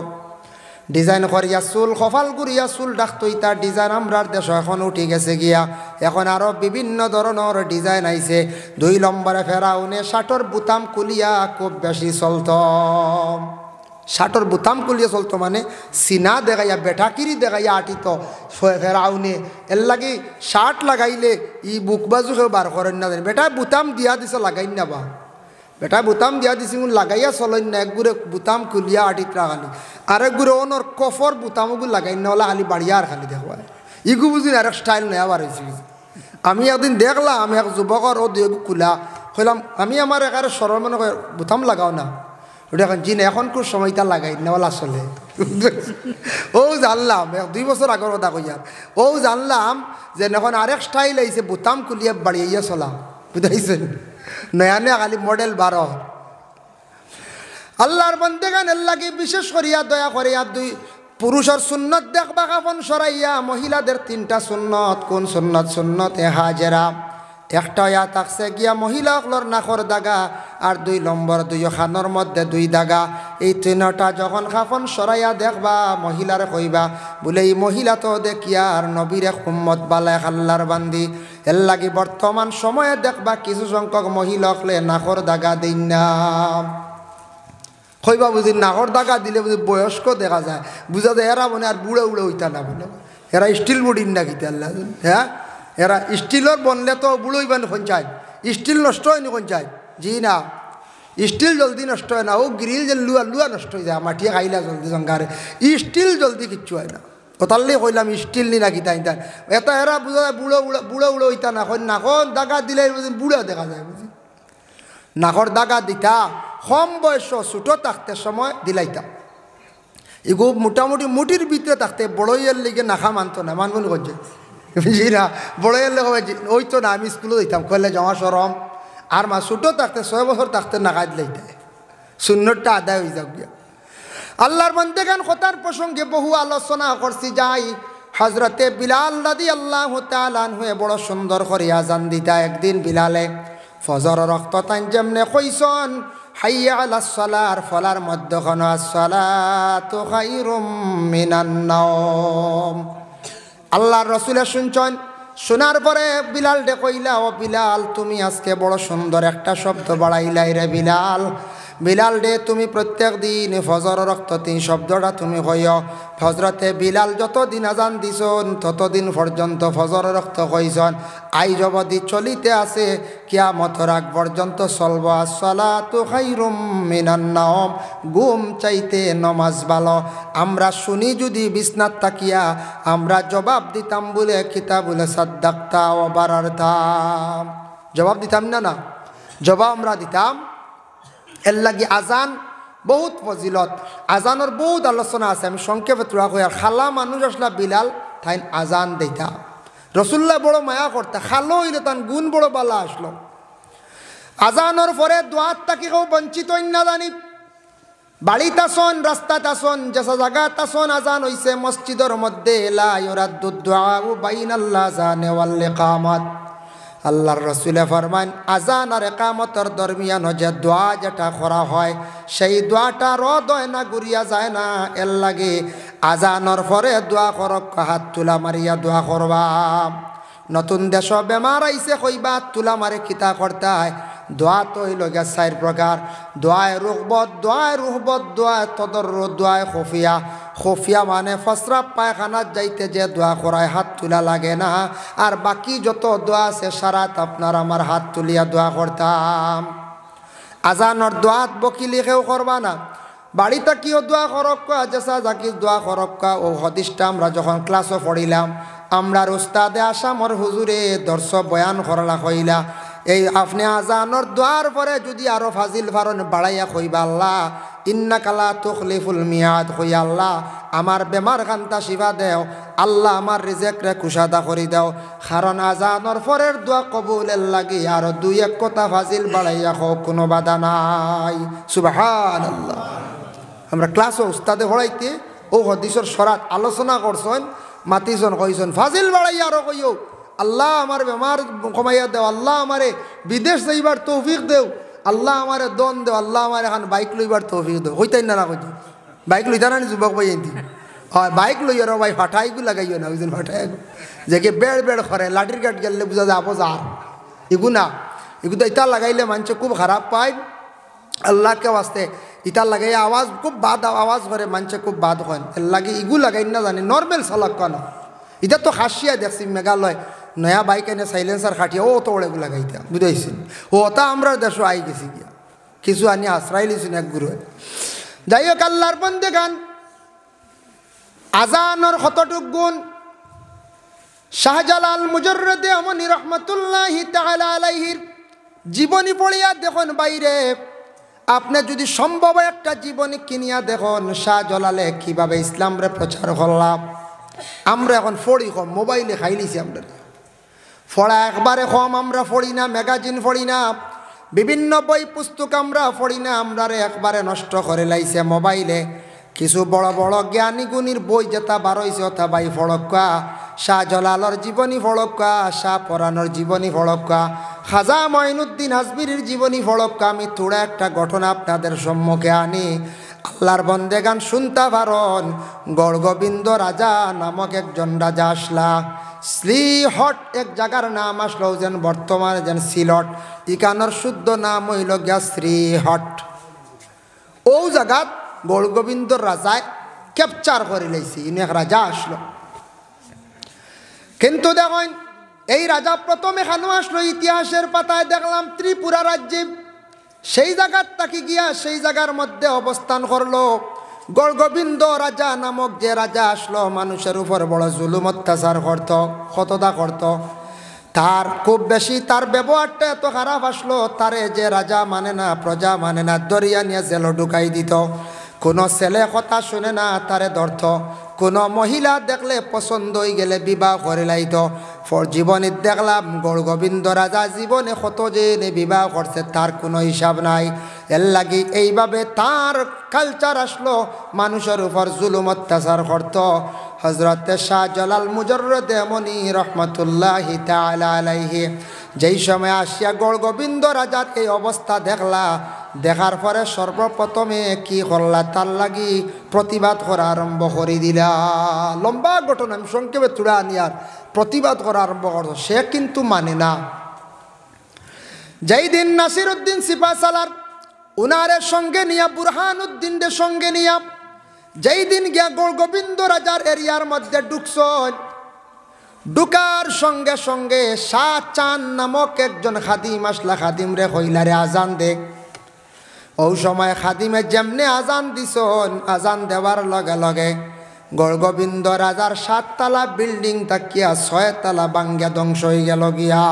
ডিজাইন করিয়া চুল কপাল করিয়া চুল রাখতো। ইতার ডিজাইন আমরার দেশ এখন উঠে গেছে গিয়া, এখন আরো বিভিন্ন ধরনের ডিজাইন আইছে। 2 নম্বরে ফেরাউনে শার্টর বুতাম কুলিয়া খুব বেশি চলত। শার্টর বুতাম কুলিয়া চলতো মানে সিনা দেখাইয়া বেটাকিরি দেখাইয়া আটিত ফেরাউনে। এর লাগে শার্ট লাগাইলে ই বুক বাজু কেউ বার করেন না, বেটা বুতাম দিয়া দিছে লাগাইন না, বা বেটা বুতাম দিয়া দিছি লাগাইয়া চলেন না। একগুড়ে বুতাম খুলিয়া আটিত রাখালি, আরেকগুড়ে ওনর কফর বুতামগুলো লাগাইন না, ওলা খালি বাড়িয়া আর খালি দেখবায় ইগু বুঝি আরেক স্টাইল নেওয়া বার হয়েছে। আমি একদিন দেখলাম, আমি এক যুবকর ও দুই খুলা কইলাম, আমি আমার একারে সরল মনে কয় বুতাম লাগাও না, ওটা এখন জিন এখন কোন সময়টা লাগাই নেওয়ালা চলে। ও জানলাম 2 বছর আগের কথা কইয়ার, ও জানলাম যে এখন আরেক স্টাইল আইছে বুতাম খুলিয়া বাড়িয়ে চলা, বুঝাইছেন নয়া নয়া খালি মডেল 12। আল্লাহর বন্দেগান এর লাগে বিশেষ করিয়া দয়া করিয়া 2 পুরুষের সুন্নত দেখবা কাফন সরাইয়া, মহিলাদের 3টা সুন্নত। কোন সুন্নত? সুন্নতে হাজেরা। একটা ইয়া থাকছে গিয়া মহিলা সকলের নাকর দাগা, আর 2 নম্বর 2 খানোর মধ্যে 2 দাগা। এই 3টা যখন কাফন সরাইয়া দেখবা মহিলার কইবা বলে এই মহিলা তো দেখিয়া আর নবীর এক উম্মত বালায় আল্লাহর বান্দি। এর লাগি বর্তমান সময়ে দেখবা কিছু সংখ্যক মহিলা হকলে নাকর দাগা দিন না, কইবা বুঝি নাকর দাগা দিলে বুঝি বয়স্ক দেখা যায়, বুঝা যায় এরা মনে আর বুড়ো উড়ে হইতা না, বলে এরা স্টিল বডির না কিতে আল্লাহ। হ্যাঁ, এরা স্টিলের বনলে তো বুড়ো হইবেন কোন চাই, স্টিল নষ্ট হয়নি কোন চাই। জি না, স্টিল জলদি নষ্ট হয় না, ও গ্রিল যে লুয়া নষ্ট হয়ে যায়, মাটিয়ে খাইলা জলদি জঙ্গারে, স্টিল জলদি কিচ্ছু হয় না। ওতাল্লি কইলাম স্টিল নি নাকি তাই তাই এটা এরা বুঝা যায় বুড়ো উড়ো হইতা না, নাকর দাগা দিলে বুড়া দেখা যায়, বুঝি নাকর দাগা দিতা কম বয়স ছোটো থাকতে সময় দিলাইতা। এগো মোটামুটি মুটির ভিতরে থাকতে বড়ইয়ের লিগে নাখা মানতো না, মানবন করছে বুঝি না, বড়ইয়ের লেগে ওই তো না, আমি স্কুলে দিতাম কইলে জমা সরম। আর মা ছোটো থাকতে 6 বছর থাকতে নাকা দিলাইতে, সুন্নতটা আদায় হয়ে যাক গিয়া। আল্লাহর বান্দাগান কথার প্রসঙ্গে বহু আলোচনা করছি যাই। হজরতে বিলাল রাদিয়াল্লাহু তাআলা আনহু বড় সুন্দর করে আজান দিতা। একদিন বিলালে ফজর রক্ত তাই যেমনে কইসন হাইয়া আলাস সালার ফলার মধ্যখানে আসসালাতু খায়রুম মিনান নাওম। আল্লাহর রাসূলে শুনছেন, শোনার পরে বিলাল ডে কইলা, ও বিলাল তুমি আজকে বড় সুন্দর একটা শব্দ বাড়াইলাই রে বিলাল। বিলাল ডে তুমি প্রত্যেক দিন ফজর রক্ত 3 শব্দটা তুমি কইও। হজরতে বিলাল যতদিন আজান দিছন ততদিন পর্যন্ত ফজর রক্ত কইছন। আই জবদি চলিতে আছে কিয়ামতের আগ পর্যন্ত চলব। আসসালাতু খায়রুম মিনান নাওম, ঘুম চাইতে নমাজ ভালো। আমরা শুনি যদি বিছনাত তাকিয়া আমরা জবাব দিতাম বলে কিতাব বলে সাদ্দাক্তা ও বারারতা, জবাব দিতাম না, না জবাব আমরা দিতাম। এর লাগি আজান বহুত ফজিলত, আজানোর বহুত আলোচনা আছে। আমি সংক্ষেপে তোরা কই, আর খালা মানুষ আসলা বিলাল তাইন আজান দিতা। রসুল্লাহ বড় মায়া করতে, খালো হইলে তান গুণ বড় বালা আসলো। আজানোর পরে দোয়াত তাকে কেউ বঞ্চিত না জানি, বাড়িত আসন রাস্তাত আসন যেসা জায়গাত আসন আজান হইছে মসজিদের মধ্যে লা ইউরাদ্দু দুআউ বাইনাল আযানি ওয়াল ইকামাত। আল্লাহর রসুলে ফরমান আজান আর একামতের দরমিয়ান যে দোয়া যেটা করা হয় সেই দোয়াটা রদ হয় না, গুরিয়া যায় না। এর লাগে আজানর পরে দোয়া করক, হাত তুলা মারিয়া দোয়া করবা। নতুন দেশ বেমার আইসে কইবা তুলা মারে কিতা করতে হয়। দোয়া তো হইল গিয়া 4 প্রকার। দোয়ায় রুহবত, দোয়ায় রুহবত, দোয়ায় তদর্রুদ, দোয়ায় খফিয়া। খফিয়া মানে ফসরাব পায়খানাত যাইতে যে দোয়া করায় হাত তুলা লাগে না। আর বাকি যত দোয়া আছে সারাত আপনার আমার হাত তুলিয়া দোয়া করতাম। আজানর দোয়াত বকিলি কেউ করবা না, বাড়িতে কিও দোয়া করক্কা, জেসা জাকির দোয়া করক্কা। ও হদিসটা আমরা যখন ক্লাসও পড়িলাম, আমরার উস্তাদে আসামর হুজুরে দর্শ বয়ান করলা কইলা এই আপনি আজানর দোয়ার পরে যদি আরো ফাজিল ফারন বাড়াইয়া কইবা আল্লাহ ইন্নাকা লা তুখলিফুল মিয়াদ, কই আল্লাহ আমার বেমার খান্তা শিফা দেও, আল্লাহ আমার রিজেক রে কুশাদা করি দাও। কারণ আজানর পরের দোয়া কবুলের লাগি আর 2-1 কথা ফাজিল বাড়াইয়া হোক, কোনো বাধা নাই। সুবহানাল্লাহ। আমরা ক্লাসও উস্তাদে পড়াইতে ও হদিসের সরাত আলোচনা করছেন, মাতিজন কইছেন ফাজিল বাড়াইয়া আরো কইও আল্লাহ আমার বেমার কমাইয়া দেও, আল্লাহ আমারে বিদেশ যাইবার তৌফিক দেও, আল্লাহ আমারে দন দেও, আল্লাহ আমার এখন বাইক লইবার তৌফিক দেও। হইতাই না কইতে বাইক লইতা না যুবক ভাই এনতি হয় বাইক লইয়া র ভাই ফাটাইগু লাগাইও না, ওইজন ফাটাই যে কি বেড় বেড় করে লাঠির কাঠ গেলে বুঝা যায় আপজ আর এগু না। এগু তো ইতা লাগাইলে মানুষ খুব খারাপ পায়। আল্লাহকে বাস্তে ইটা লাগাই আওয়াজ খুব বাদ আওয়াজ করে, মানুষে খুব বাদ হয়। এর লাগে ইগু লাগাই না জানি নর্মেল চালক কেন। এটা তো খাসিয়া দেখছি মেঘালয় নয়া বাইক এনে সাইলেন্সার খাটিয়া ও তো ওড়েগু লাগাইতা বুঝাইছি। ও তা আমরা দেশও আই গেছি গিয়া কিছু আনি আশ্রয় লিছুন এক গুরু। যাই হোক আল্লাহর বন্দে গান আজানর কতটুক গুণ শাহজালাল মুজররদে আমনি রহমাতুল্লাহি তাআলা আলাইহির জীবনী পড়িয়া দেখুন বাইরে। আপনি যদি সম্ভব একটা জীবনী কিনিয়া দেখুন শাহজালালে কিভাবে ইসলামরে প্রচার করলাম। আমরা এখন পড়ি কম, মোবাইলে খাইলিছি আমরা পড়া একবারে কম। আমরা পড়ি না, ম্যাগাজিন পড়ি না, বিভিন্ন বই পুস্তক আমরা পড়ি না, আমরা একবারে নষ্ট করে লাইছে মোবাইলে। কিছু বড় বড় জ্ঞানী গুণীর বই যেটা বার হয়েছে ওটা বাই ফড়ক্কা, শাহজালালর জীবনী ফড়ক্কা, শাহ পরানোর জীবনী ফড়ক্কা, খাজা মঈনুদ্দিন আজমিরির জীবনী ফড়ক্কা। আমি থোড়া একটা ঘটনা আপনাদের সম্মুখে আনি। আল্লাহর বন্দেগান শুনতে পারন। গড়গোবিন্দ রাজা নামক একজন রাজা আসলা। শ্রীহট এক জায়গার নাম আসলো, যেন বর্তমানে যেন সিলট, ইকানোর শুদ্ধ নাম হইল গিয়া শ্রীহট। ও জায়গাত গড়গোবিন্দর রাজায় ক্যাপচার করে লাইছে। ইনি এক রাজা আসলো, কিন্তু দেখেন এই রাজা প্রথম এখানে আসলো ইতিহাসের পাতায় দেখলাম ত্রিপুরা রাজ্যে। সেই জায়গার তাকে গিয়া সেই জায়গার মধ্যে অবস্থান করলো। গড়গোবিন্দ রাজা নামক যে রাজা আসলো মানুষের উপর বড় জুলুম অত্যাচার করত, কতদা করত। তার খুব বেশি তার ব্যবহারটা এত খারাপ আসলো, তারে যে রাজা মানে না, প্রজা মানে না, দরিয়া নিয়ে জেল ঢুকাই দিত। কোনো ছেলে কথা শুনে না তারে ধরত, কোনো মহিলা দেখলে পছন্দ হয়ে গেলে বিবাহ করে লাইত। জীবনে দেখলাম গড়গোবিন্দ রাজা জীবনে কত যে বিবাহ করছে তার কোনো হিসাব নাই। এর লাগি এইভাবে তার কালচার আসলো, মানুষের উপর জুলুম অত্যাচার করত। হজরতে শাহজালাল মুজররদে আমনি রহমাতুল্লাহি তাআলা আলাইহি যেই সময় আসিয়া গড়গোবিন্দ রাজার এই অবস্থা দেখলা, দেখার পরে সর্বপ্রথমে কি করলা, তার লাগি প্রতিবাদ করা আরম্ভ করে দিলা। লম্বা ঘটনা, আমি সংক্ষেপে তুলে আনি আর প্রতিবাদ করা আরম্ভ করতো। সে কিন্তু মানে না। যেই দিন নাসির উদ্দিন সিপাহসালার উনারের সঙ্গে নিয়া, বুরহান উদ্দিনের সঙ্গে নিয়া যেই দিন গিয়া গড়গোবিন্দ রাজার এরিয়ার মধ্যে ঢুকছেন, ঢুকার সঙ্গে সঙ্গে শাহ চাঁদ নামক একজন খাদিম আসলা। খাদিম রে কইলারে আজান দে। ওই সময় খাদিমে যেমনে আজান দিছন, আজান দেওয়ার লগে লগে গড়গোবিন্দ রাজার 7 তলা বিল্ডিং তাকিয়া 6 তলা বাঙ্গা ধ্বংস হয়ে গেল গিয়া।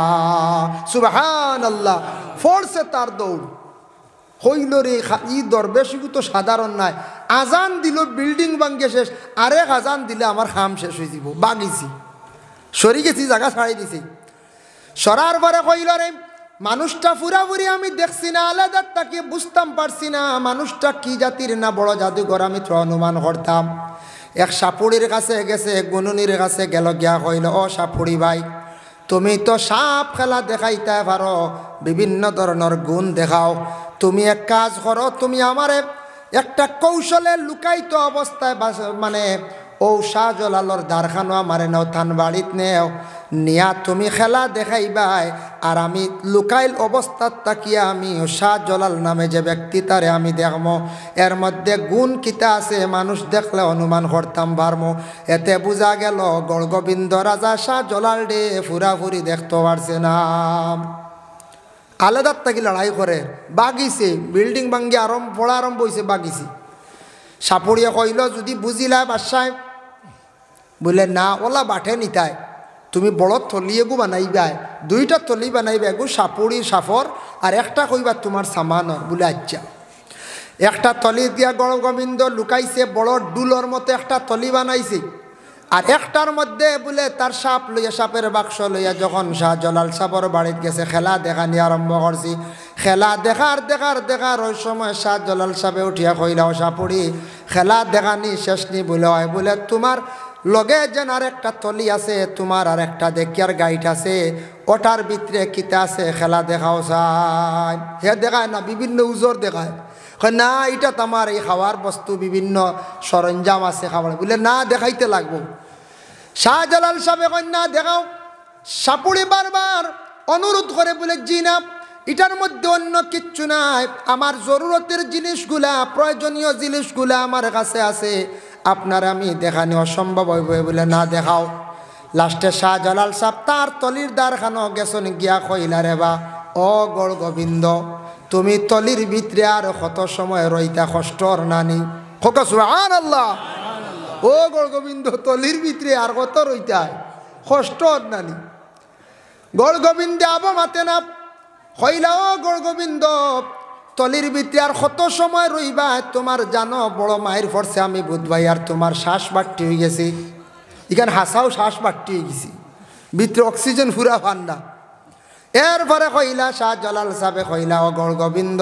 সুবহানাল্লাহ। ফোর্সে তার দৌড় হইল রে। ই দরবেশ তো সাধারণ নাই, আজান দিল বিল্ডিং ভাঙ্গে শেষ, আরেক আজান দিলে আমার খাম শেষ হয়ে যাব। বাগিছি সরি গেছি, জায়গা ছাড়াই দিছি। সরার পরে কইল রে মানুষটা পুরাপুরি আমি দেখছি না, আলাদা তাকে বুঝতাম পারছি না মানুষটা কি জাতির না বড় জাদুঘর আমি তো অনুমান করতাম। এক সাপুড়ির কাছে গেছে, গুনুনির কাছে গেল, গিয়া কইল ও সাপুড়ি ভাই তুমি তো সাপ খেলা দেখাইতে পারো, বিভিন্ন ধরনের গুণ দেখাও। তুমি এক কাজ করো, তুমি আমারে একটা কৌশলে লুকাইত অবস্থায় মানে ও শাহজালালর দ্বারখানো আমারে নাও, থান বাড়িত নেও নিয়া তুমি খেলা দেখাইবাই, আর আমি লুকাইল অবস্থাত তাকিয়া আমি ও শাহজালাল নামে যে ব্যক্তি তারে আমি দেখবো, এর মধ্যে গুণ কিতা আছে মানুষ দেখলে অনুমান করতাম পারমো। এতে বোঝা গেল গড়গোবিন্দ রাজা শাহজালাল ডে ফুরাফুরি দেখতে পারছে না। আলাদার থাকি লড়াই করে বাগিছে, বিল্ডিং ভাঙ্গি পড়া আরম্ভ হয়েছে, বাগিছে। সাপুড়িয়ে কইল যদি বুঝিলা বাদশাহ, বলে না ওলা বাঠে নিতায়, তুমি বড় থলি এগু বানাইবাই, দুইটা থলি বানাইবা, এগু সাপুড়ি সাফর আর একটা কইবা তোমার সামানর। বলে আচ্ছা। একটা থলি দিয়া গড়গোবিন্দ লুকাইছে, বড় ডুলোর মতো একটা থলি বানাইছে, আর একটার মধ্যে বলে তার সাপ লইয়া, সাপের বাক্স লইয়া যখন শাহজালাল সাপর বাড়িতে গেছে খেলা দেখানি আরম্ভ করছি। খেলা দেখার ওই সময় শাহজালাল সাপে উঠিয়া কইলাও সাপুড়ি খেলা দেখানি শেষ নি বলে হয়, বলে তোমার লগে যেন আর একটা তলি আছে, তোমার আর একটা দেখিয়ার গাইড আছে, ওটার ভিতরে কিতা আছে খেলা দেখাও চাই। হে দেখায় না, বিভিন্ন উজোর দেখায়, না এটা তো আমার এই খাওয়ার বস্তু বিভিন্ন সরঞ্জাম আছে খাবার। বলে না দেখাইতে লাগবো। শাহজালাল সাহেব কন্যা দেখাও। সাপুড়ি বারবার অনুরোধ করে বলে জি না, এটার মধ্যে অন্য কিচ্ছু নাই, আমার জরুরতের জিনিসগুলা, প্রয়োজনীয় জিনিসগুলা আমার কাছে আছে, আপনার আমি দেখানি অসম্ভব হইব। বলে না দেখাও। লাস্টে শাহজালাল সাহেব তার তলির দ্বারখানো গেছন গিয়া কইলা রে বা ও গড়গোবিন্দ, তুমি তলির ভিতরে আর কত সময় রইতা, কষ্টর নানি? সুবহানাল্লাহ। ও গড়গোবিন্দ তলির ভিতরে আর কত রইতা, কষ্টর নানি? গড়গোবিন্দে আবো মাতে না, কইলা ও গড়গোবিন্দ তলির ভিতরে আর কত সময় রইবা, তোমার জানো বড় মায়ের ফরছে আমি বুধবাই, আর তোমার শ্বাস বাট্টি হয়ে গেছে, এখানে হাসাও শ্বাস বাট্টি হয়ে গেছি, ভিতরে অক্সিজেন ফুরা পান না। এরপরে কইলা শাহজালাল সাহেব কইলা ও গড়গোবিন্দ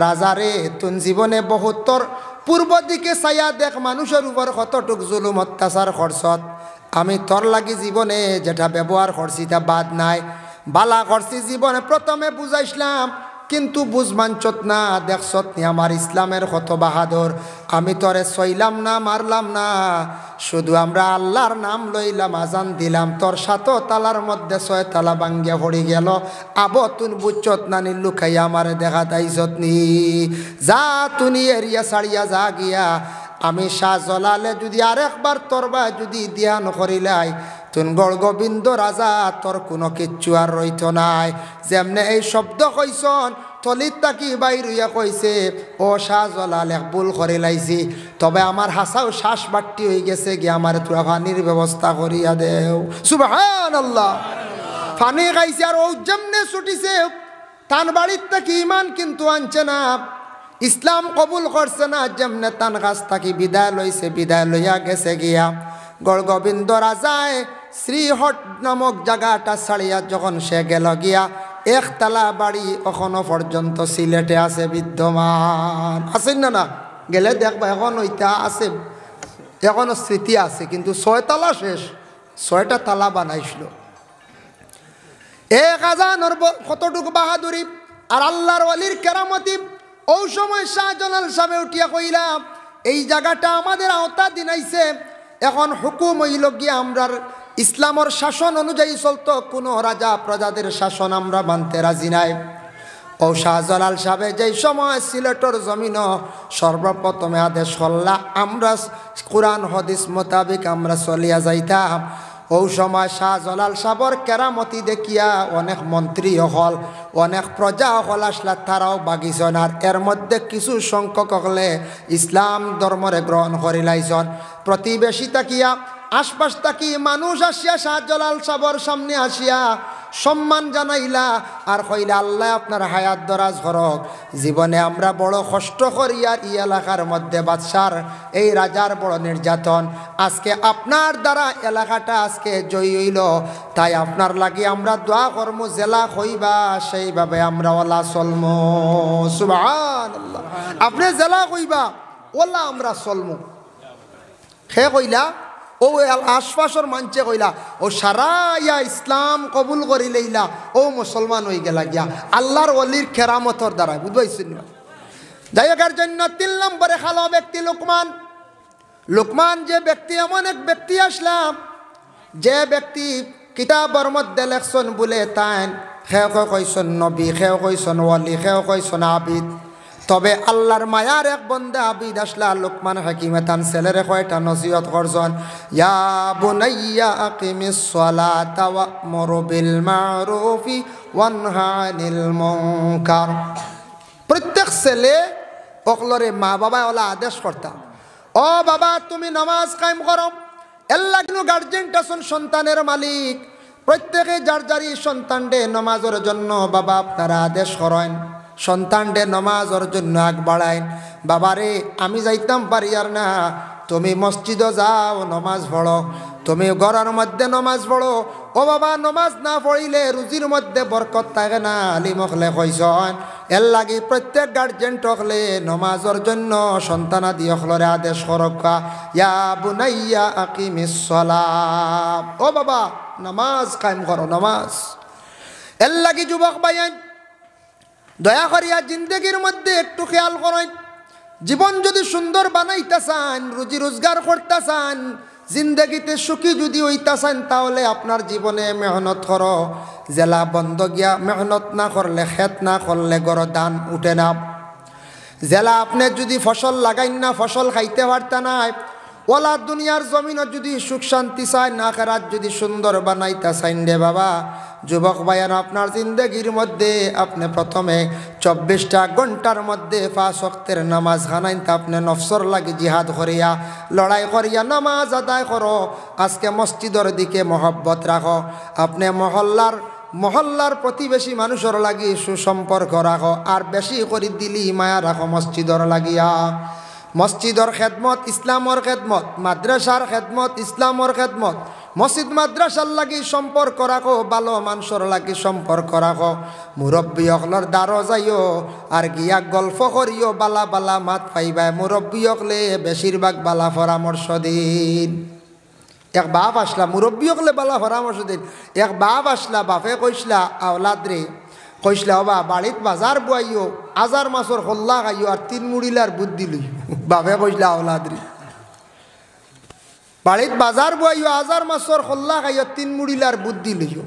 রাজারে, তুন জীবনে বহুতর পূর্ব দিকে চাইয়া দেখ মানুষের উপর কতটুক জুলুম অত্যাচার করছত, আমি তোর লাগি জীবনে যেটা ব্যবহার করছি তা বাদ নাই, বালা করছি জীবনে প্রথমে বুঝাইছিলাম, কিন্তু বুঝমানচত না, দেখছত নি আমার ইসলামের কত বাহাদুর, আমি তোরে সইলাম না, মারলাম না, শুধু আমরা আল্লাহর নাম লইলাম, আজান দিলাম, তোর 7 তালার মধ্যে 6 তালা ভাঙ্গিয়া পড়ি গেল, আবো তুন বুঝছত না নি লুকাইয়া আমারে দেখা তাইছত নি, যা তুনি এরিয়া ছাড়িয়া যা গিয়া, আমি শাহজালালে যদি আরেকবার তোরবা যদি ধ্যান করিলাই, তুন গড়গোবিন্দ রাজা তোর কোনো কিচ্ছু আর রইত নাই। যেমনে এই শব্দ কইসন তলিত তাকি বাইর হইয়া কইছে, ও শাহজালাল এক ভুল করে লাইছি, তবে আমার হাসাও শ্বাস বাট্টি হয়ে গেছে, গিয়ে আমার তোরা পানির ব্যবস্থা করিয়া দেও। সুবহানাল্লাহ। পানি খাইছে আর ও যেমনে ছুটিছে, তান বাড়ির থাকি ইমান কিন্তু আনছে না, ইসলাম কবুল করছে না, যেমনে তান কাছ থাকি বিদায় লইছে, বিদায় লইয়া গেছে গিয়া গড়গোবিন্দ রাজায় শ্রীহট নামক জায়গাটা ছাড়িয়া যখন সে গেল গিয়া, একতলা বাড়ি এখনো পর্যন্ত সিলেটে আছে বিদ্যমান, আছেন না? না গেলে দেখবা এখন ওইটা আছে, এখনো স্মৃতি আছে, কিন্তু 6 তালা শেষ, 6টা তালা বানাইছিল। 1000 কতটুকু বাহাদুরি আর আল্লাহর ওয়ালির কেরামতি। ওই সময় শাহজালাল সাহেব উঠিয়া কইলাম, এই জায়গাটা আমাদের আওতা দিনাইছে, এখন হুকুম হইল গিয়া আমরার ইসলামের শাসন অনুযায়ী চলতো, কোনো রাজা প্রজাদের শাসন আমরা মানতে রাজি নাই। ও শাহজালাল সাহেব যেই সময় সিলেটর জমিন সর্বপ্রথমে আদেশ করলা, আমরা কোরআন হাদিস মোতাবেক আমরা চলিয়া যাইতাম। ওই সময় শাহজালাল সাহেবর কেরামতি দেখিয়া অনেক মন্ত্রী হল, অনেক প্রজা হল আসলা, তারাও বাগিছন, আর এর মধ্যে কিছু সংখ্যক হলে ইসলাম ধর্মরে গ্রহণ করিলাইছন। প্রতিবেশী তাকিয়া আশপাশ তাকি মানুষ আসিয়া শাহজালাল সাহেবর সামনে আসিয়া সম্মান জানাইলা আর কইলা, আল্লাহ আপনার হায়াত দরাজ করক, জীবনে আমরা বড় কষ্ট করি, আর এই এলাকার মধ্যে বাদশার এই রাজার বড় নির্যাতন, আজকে আপনার দ্বারা এলাকাটা আজকে জয়ী হইল, তাই আপনার লাগি আমরা দোয়া কর্ম, জেলা হইবা সেইভাবে আমরা ওলা চলমু। সুবহানাল্লাহ। আপনি জেলা কইবা, ওলা আমরা চলমু। সে কইলা ও আশপাশর মানছে কইলা ও সারা ইয়া ইসলাম কবুল করি লইলা ও মুসলমান হয়ে গেলা গিয়া আল্লাহর ওলির কেরামতর দ্বারা বুঝবাইছেন না। যাই হোক এর জন্য 3 নম্বরে ভালো ব্যক্তি লোকমান। লোকমান যে ব্যক্তি এমন এক ব্যক্তি আসলাম যে ব্যক্তি কিতাবর মধ্যে লেখছেন বলে তাই খেও কইসন নবী, খেও কইসন ওয়ালি, খেও কইসন আবিদ। তবে আল্লাহর মায়ার এক বন্দা আবিদ আসলা লোকমান হাকিমে তান ছেলেরে কয়টা নসিহত করছেন, ইয়া বুনাইয়া আকিমিস সালাতা ওয়া'মুর বিল মা'রুফি ওয়ানহা আনিল মুনকার। প্রত্যেক ছেলে অকলরে মা বাবা ওলা আদেশ করতাম, ও বাবা তুমি নামাজ কায়েম করো। এল্লা কিন্তু গার্জেনটা সন্তানের মালিক, প্রত্যেকে যার যারই সন্তানডে নমাজের জন্য বাবা আপনারা আদেশ করেন, সন্তানডে নমাজের জন্য আগ বাড়াইন। বাবারে আমি যাইতাম পারি আর না, তুমি মসজিদে যাও নমাজ পড়ো, তুমি ঘরের মধ্যে নমাজ পড়ো। ও বাবা নমাজ না পড়িলে রুজির মধ্যে বরকত থাকে না, আলিমকলে কইসন। এর লাগি প্রত্যেক গার্জেন টকলে নমাজের জন্য সন্তানাদি অখলরে আদেশ করকা, ইয়া বুনাইয়া আকিমিস সালাত, ও বাবা নামাজ কায়েম করো নামাজ। এর লাগি যুবক ভাইয়ান দয়া করিয়া জিন্দগির মধ্যে একটু খেয়াল করেন, জীবন যদি সুন্দর বানাইতে চান, রুজি রোজগার করতে চান, জিন্দগিতে সুখী যদি হইতে চান, তাহলে আপনার জীবনে মেহনত করো। জেলা বন্ধ গিয়া মেহনত না করলে, খেত না করলে গড় দান উঠে না। জেলা আপনি যদি ফসল লাগাইন না, ফসল খাইতে পারতে নাই। ওলা দুনিয়ার জমিনও যদি সুখ শান্তি চান, আখেরাত যদি সুন্দর বানাইতে চাইন রে বাবা যুবক ভাইয়ান, আপনার জিন্দগির মধ্যে আপনি প্রথমে 24টা ঘন্টার মধ্যে 5 ওয়াক্তের নামাজ খানাইন, তা আপনি নফসর লাগি জিহাদ করিয়া লড়াই করিয়া নামাজ আদায় করো। আজকে মসজিদের দিকে মহব্বত রাখো, আপনি মহল্লার প্রতিবেশী মানুষের লাগি সুসম্পর্ক রাখো, আর বেশি করে দিলি মায়া রাখো মসজিদর লাগিয়া। মসজিদর খেদমত ইসলামর খেদমত, মাদ্রাসার খেদমত ইসলামর খেদমত। মসজিদ মাদ্রাসার লাগি সম্পর্ক রাখো, ভালো মানুষের লাগি সম্পর্ক রাখো। মুরব্বী অকলর দ্বারো যাইও আর গিয়া গল্প করিও, বালা বালা মাত পাইবাই। মুরব্বী অকলে বেশিরভাগ বালা পরামর্শ দিন। এক বাপ আসলা মুরব্বী অকলে বালা পরামর্শ দিন। এক বাপ আসলা, বাপে কইসলা আওলাদ রে, কইসলা বাবা বাড়িত বাজার বুয়াইও, আজার মাছর হল্লা খাইও আর 3 মুড়িলার বুদ্ধি লই। বাপে কইসলা আওলাদ রে বাড়িত বাজার বুয়াইও, আজার মাছর হল্লা খাইও 3 মুড়িলার বুদ্ধি লইও।